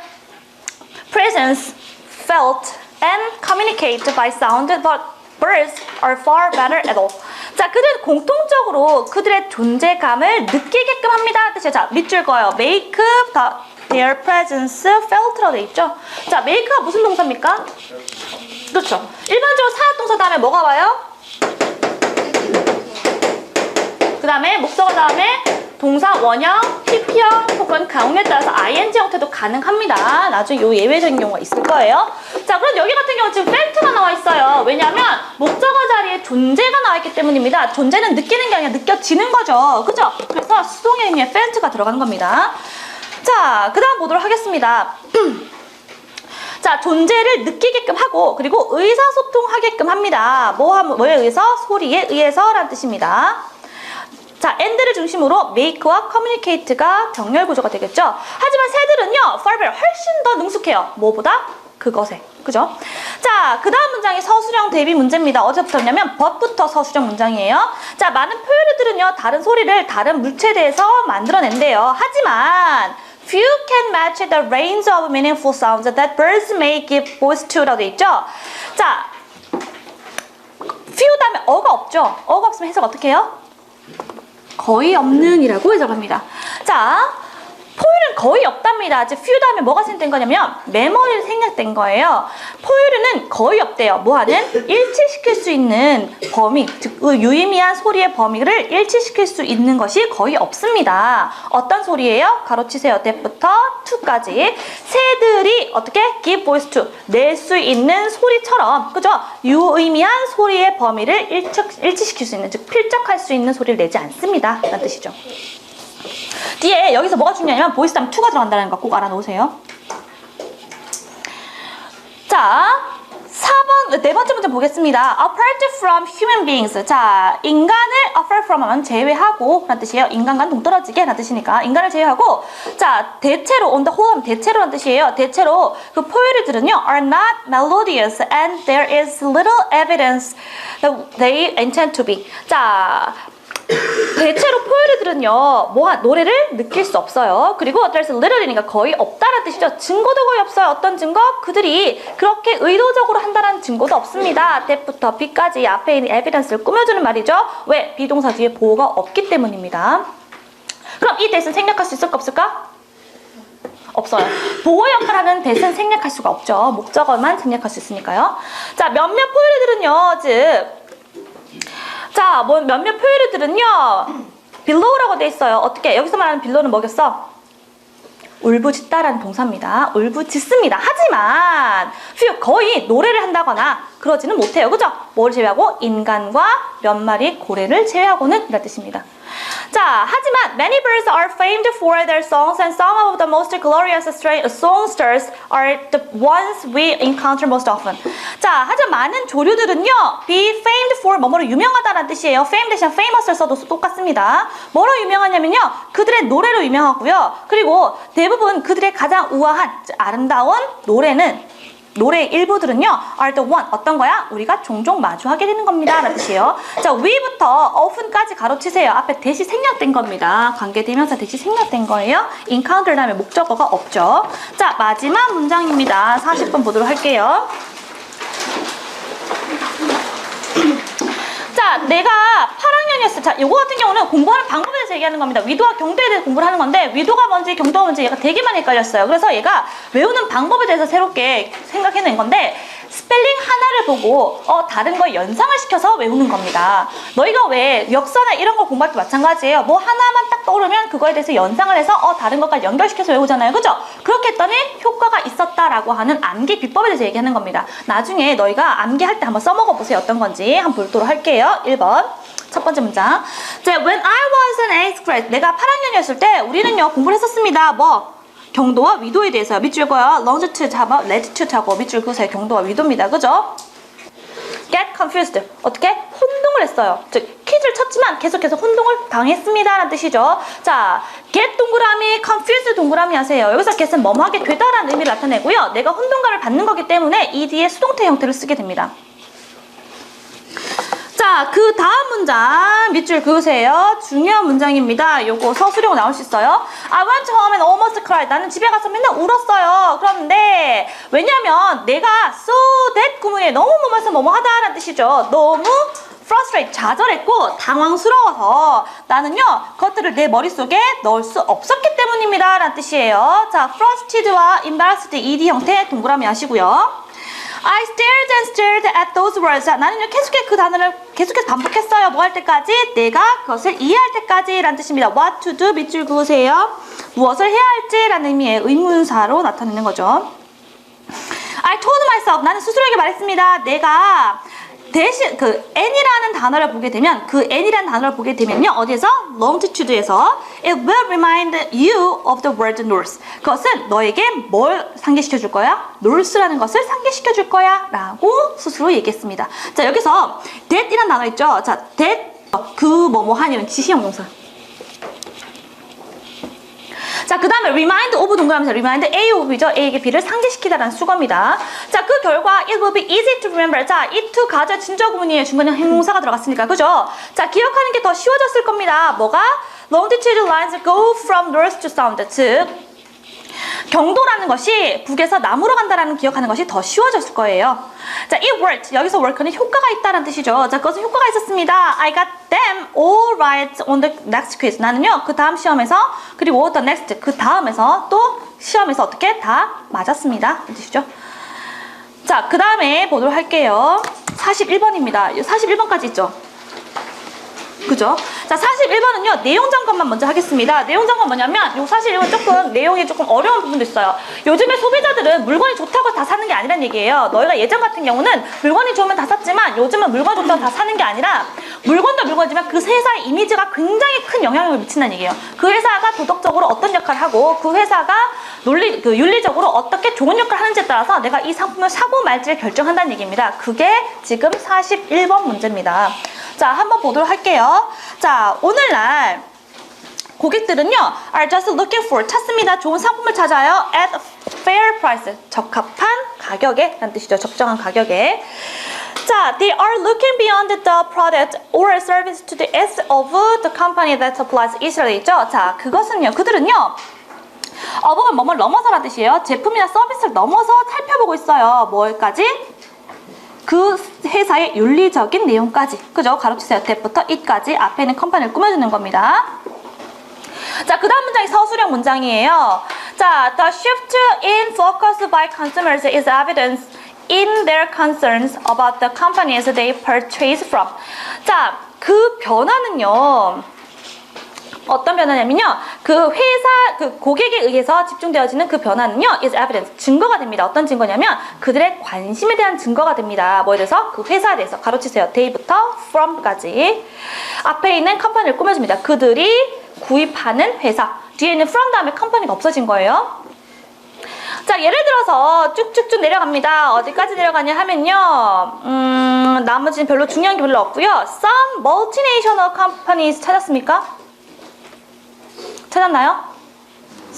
presence felt and communicate by sound, but birds are far better at all. 자, 그들은 공통적으로 그들의 존재감을 느끼게끔 합니다. 뜻이에요. 자, 밑줄 그어요. make their presence felt라고 돼 있죠. 자, make가 무슨 동사입니까? 그렇죠. 일반적으로 사역동사 다음에 뭐가 와요? 그 다음에 목적어 다음에 동사 원형, PP형 혹은 가용에 따라서 ing 형태도 가능합니다. 나중에 요 예외적인 경우가 있을 거예요. 자, 그럼 여기 같은 경우 지금 felt가 나와 있어요. 왜냐하면 목적어 자리에 존재가 나와 있기 때문입니다. 존재는 느끼는 게 아니라 느껴지는 거죠. 그죠? 그래서 수동의 의미의 felt가 들어가는 겁니다. 자, 그 다음 보도록 하겠습니다. 자, 존재를 느끼게끔 하고 그리고 의사소통하게끔 합니다. 뭐에 의해서? 소리에 의해서 라는 뜻입니다. 자, and를 중심으로 make와 communicate가 병렬 구조가 되겠죠. 하지만 새들은요, far better, 훨씬 더 능숙해요. 뭐보다? 그것에. 그죠? 자, 그 다음 문장이 서술형 대비 문제입니다. 어디서부터냐면 but부터 서술형 문장이에요. 자, 많은 포유류들은요, 다른 소리를 다른 물체에 대해서 만들어낸대요. 하지만 few can match the range of meaningful sounds that birds may give voice to 라고 돼 있죠. 자, few 다음에 어가 없죠. 어가 없으면 해석 어떻게 해요? 거의 없는 이라고 해석합니다. 자, 포유류는 거의 없답니다. 즉, few 다음에 뭐가 생략된 거냐면 메모리를 생략된 거예요. 포유류는 거의 없대요. 뭐하는? 일치시킬 수 있는 범위, 즉 유의미한 소리의 범위를 일치시킬 수 있는 것이 거의 없습니다. 어떤 소리예요? 가로치세요. that부터 to까지. 새들이 어떻게? give voice to, 낼 수 있는 소리처럼, 그죠? 유의미한 소리의 범위를 일치시킬 수 있는, 즉 필적할 수 있는 소리를 내지 않습니다. 라는 뜻이죠. 뒤에 여기서 뭐가 중요하냐면 보이스 다음에 to가 들어간다는 거 꼭 알아놓으세요. 자, 4번, 네 번째 문제 보겠습니다. Apart from human beings. 자, 인간을 apart from 하면 제외하고 라는 뜻이에요. 인간과는 동떨어지게 라는 뜻이니까 인간을 제외하고, 자, 대체로 on the whole 하면 대체로 라는 뜻이에요. 대체로 그 포유류들은요 are not melodious and there is little evidence that they intend to be. 자, 대체로 포유류들은요, 노래를 느낄 수 없어요. 그리고 there's little이니까 거의 없다라는 뜻이죠. 증거도 거의 없어요. 어떤 증거? 그들이 그렇게 의도적으로 한다는 증거도 없습니다. that부터 B까지 앞에 있는 evidence를 꾸며주는 말이죠. 왜? 비동사 뒤에 보호가 없기 때문입니다. 그럼 이 that은 생략할 수 있을까 없을까? 없어요. 보호 역할하는 that은 생략할 수가 없죠. 목적어만 생략할 수 있으니까요. 자, 몇몇 포유류들은요, 자, 몇몇 포유류들은요, below라고 돼 있어요. 어떻게? 여기서 말하는 below는 뭐겠어? 울부짖다라는 동사입니다. 울부짖습니다. 하지만 few, 거의 노래를 한다거나 그러지는 못해요. 그죠? 뭘 제외하고? 인간과 몇 마리 고래를 제외하고는 이란 뜻입니다. 자, 하지만 many birds are famed for their songs and some of the most glorious songsters are the ones we encounter most often. 자, 하지만 많은 조류들은요, be famed for 뭐뭐로 유명하다라는 뜻이에요. fame 대신 famous를 써도 똑같습니다. 뭐로 유명하냐면요, 그들의 노래로 유명하고요. 그리고 대부분 그들의 가장 우아한, 아름다운 노래는 노래의 일부들은요 are the one 어떤 거야? 우리가 종종 마주하게 되는 겁니다 라는 뜻이에요. 자, 위부터 often까지 가로치세요. 앞에 대시 생략된 겁니다. 관계대명사 대시 생략된 거예요. encounter 다음에 목적어가 없죠. 자, 마지막 문장입니다. 40번 보도록 할게요. 자, 내가 8학년이었어. 자, 요거 같은 경우는 공부하는 방법에 대해서 얘기하는 겁니다. 위도와 경도에 대해서 공부를 하는 건데 위도가 뭔지 경도가 뭔지 얘가 되게 많이 헷갈렸어요. 그래서 얘가 외우는 방법에 대해서 새롭게 생각해낸 건데 스펠링 하나를 보고 다른 걸 연상을 시켜서 외우는 겁니다. 너희가 왜 역사나 이런 거 공부할 때 마찬가지예요. 뭐 하나만 딱 떠오르면 그거에 대해서 연상을 해서 다른 것까지 연결시켜서 외우잖아요. 그죠? 그렇게 했더니 효과가 있었다라고 하는 암기 비법에 대해서 얘기하는 겁니다. 나중에 너희가 암기할 때 한번 써먹어 보세요. 어떤 건지 한번 보도록 할게요. 1번 첫 번째 문장. 자, when I was in 8th grade 내가 8학년이었을 때 우리는요 공부를 했었습니다. 뭐? 경도와 위도에 대해서 밑줄 그어요. longitude 하고 latitude 하고 밑줄 그으세요. 경도와 위도입니다. 그죠? get confused. 어떻게? 혼동을 했어요. 즉 퀴즈를 쳤지만 계속해서 혼동을 당했습니다 라는 뜻이죠. 자, get 동그라미, confused 동그라미 하세요. 여기서 get은 뭐뭐 하게 되다라는 의미를 나타내고요. 내가 혼동감을 받는 거기 때문에 ed의 수동태 형태를 쓰게 됩니다. 자, 그 다음 문장 밑줄 그으세요. 중요한 문장입니다. 요거 서술형 나올 수 있어요. I went home and almost cried. 나는 집에 가서 맨날 울었어요. 그런데 왜냐면 내가 so that 구문에 너무 뭐뭐해서 뭐뭐 하다라는 뜻이죠. 너무 frustrate, 좌절했고 당황스러워서 나는요 그것들을 내 머릿속에 넣을 수 없었기 때문입니다 라는 뜻이에요. 자, frustrated와 embarrassed ed 형태 동그라미 하시고요. I stared and stared at those words. 자, 나는요 계속해서 그 단어를 계속해서 반복했어요. 뭐 할 때까지? 내가 그것을 이해할 때까지 라는 뜻입니다. What to do 밑줄 그으세요. 무엇을 해야 할지 라는 의미의 의문사로 나타내는 거죠. I told myself. 나는 스스로에게 말했습니다. 내가 대신 그 n이라는 단어를 보게 되면 그 n이라는 단어를 보게 되면요 어디에서? longitude에서 it will remind you of the word north. 그것은 너에게 뭘 상기시켜 줄 거야? north라는 것을 상기시켜 줄 거야 라고 스스로 얘기했습니다. 자, 여기서 that이라는 단어 있죠. 자, that 그 뭐뭐한 이런 지시형용사. 자, 그 다음에 remind of 동그라미에서 remind A of죠. A에게 B를 상기시키다라는 수거입니다. 자, 그 결과 it will be easy to remember. 자, 이 to 가져 진저 구문이에요. 중간에 형용사가 들어갔으니까. 그죠? 자, 기억하는 게 더 쉬워졌을 겁니다. 뭐가? longitude lines go from north to south. 즉 경도라는 것이 북에서 남으로 간다라는 기억하는 것이 더 쉬워졌을 거예요. 자, it worked. 여기서 work는 효과가 있다는 뜻이죠. 자, 그것은 효과가 있었습니다. I got them all right on the next quiz. 나는요, 그 다음 시험에서, 그리고 the next, 그 다음에서 또 시험에서 어떻게 다 맞았습니다. 이 뜻이죠. 자, 그 다음에 보도록 할게요. 41번입니다. 41번까지 있죠. 그죠? 자, 41번은요, 내용 점검만 먼저 하겠습니다. 내용 점검 뭐냐면, 요 41번 조금, 내용이 조금 어려운 부분도 있어요. 요즘에 소비자들은 물건이 좋다고 다 사는 게 아니란 얘기예요. 너희가 예전 같은 경우는 물건이 좋으면 다 샀지만, 요즘은 물건 좋다고 다 사는 게 아니라, 물건도 물건이지만 그 회사의 이미지가 굉장히 큰 영향력을 미친다는 얘기예요. 그 회사가 도덕적으로 어떤 역할을 하고, 그 회사가 윤리적으로 어떻게 좋은 역할을 하는지에 따라서 내가 이 상품을 사고 말지를 결정한다는 얘기입니다. 그게 지금 41번 문제입니다. 자, 한번 보도록 할게요. 자, 오늘날 고객들은요 are just looking for 찾습니다. 좋은 상품을 찾아요. at fair price 적합한 가격에 라는 뜻이죠. 적정한 가격에. 자, they are looking beyond the product or service to the edge of the company that supplies easily 있죠. 자, 그것은요 그들은요 어법은 뭐뭐를 넘어서라는 뜻이에요. 제품이나 서비스를 넘어서 살펴보고 있어요. 뭐까지? 그 회사의 윤리적인 내용까지. 그죠? 가로치세요. that부터 it까지 앞에 있는 컴퍼니를 꾸며주는 겁니다. 자, 그 다음 문장이 서술형 문장이에요. 자, the shift in focus by consumers is evident in their concerns about the companies they purchase from. 자, 그 변화는요. 어떤 변화냐면요. 그 회사, 그 고객에 의해서 집중되어지는 그 변화는요. is evidence. 증거가 됩니다. 어떤 증거냐면 그들의 관심에 대한 증거가 됩니다. 뭐에 대해서? 그 회사에 대해서. 가로치세요. they부터 from까지. 앞에 있는 컴퍼니를 꾸며줍니다. 그들이 구입하는 회사. 뒤에 있는 from 다음에 컴퍼니가 없어진 거예요. 자, 예를 들어서 쭉쭉쭉 내려갑니다. 어디까지 내려가냐 하면요. 나머지는 별로 중요한 게 별로 없고요. Some multinational companies 찾았습니까? 찾았나요?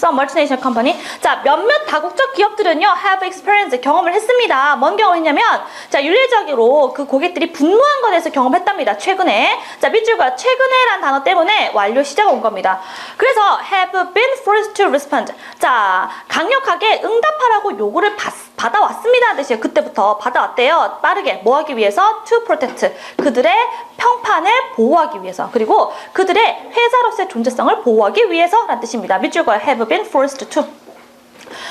Some multinational company. 자, 몇몇 다국적 기업들은요, have experienced, 경험을 했습니다. 뭔 경험을 했냐면, 자, 윤리적으로 그 고객들이 분노한 것에 대해서 경험했답니다. 최근에. 자, 밑줄과 최근에란 단어 때문에 완료 시제가 온 겁니다. 그래서 have been forced to respond. 자, 강력하게 응답하라고 요구를 받아왔습니다. 뜻이에요. 그때부터 받아왔대요. 빠르게 뭐 하기 위해서? To protect. 그들의 평판을 보호하기 위해서. 그리고 그들의 회사로서의 존재성을 보호하기 위해서라는 뜻입니다. 밑줄과 have been forced to.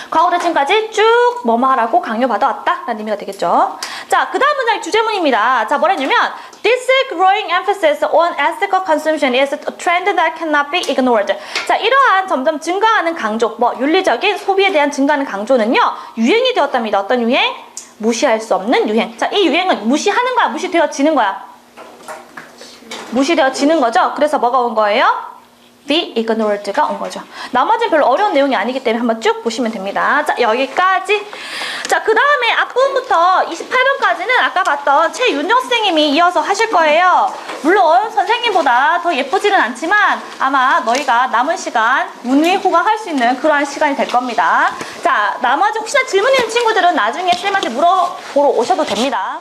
과거부터 지금까지 쭉 뭐뭐 하라고 강요받아왔다 라는 의미가 되겠죠. 자, 그 다음 문장이 주제문입니다. 자, 뭐랬냐면 This growing emphasis on ethical consumption is a trend that cannot be ignored. 자, 이러한 점점 증가하는 강조, 뭐 윤리적인 소비에 대한 증가하는 강조는요, 유행이 되었답니다. 어떤 유행? 무시할 수 없는 유행. 자, 이 유행은 무시하는 거야, 무시되어지는 거야? 무시되어지는 거죠. 그래서 뭐가 온 거예요? be ignored가 온 거죠. 나머지는 별로 어려운 내용이 아니기 때문에 한번 쭉 보시면 됩니다. 자, 여기까지. 자, 그 다음에 앞부분부터 28번까지는 아까 봤던 최윤정 선생님이 이어서 하실 거예요. 물론 선생님보다 더 예쁘지는 않지만 아마 너희가 남은 시간 문의 호강할 수 있는 그러한 시간이 될 겁니다. 자, 나머지 혹시나 질문 있는 친구들은 나중에 쌤한테 물어보러 오셔도 됩니다.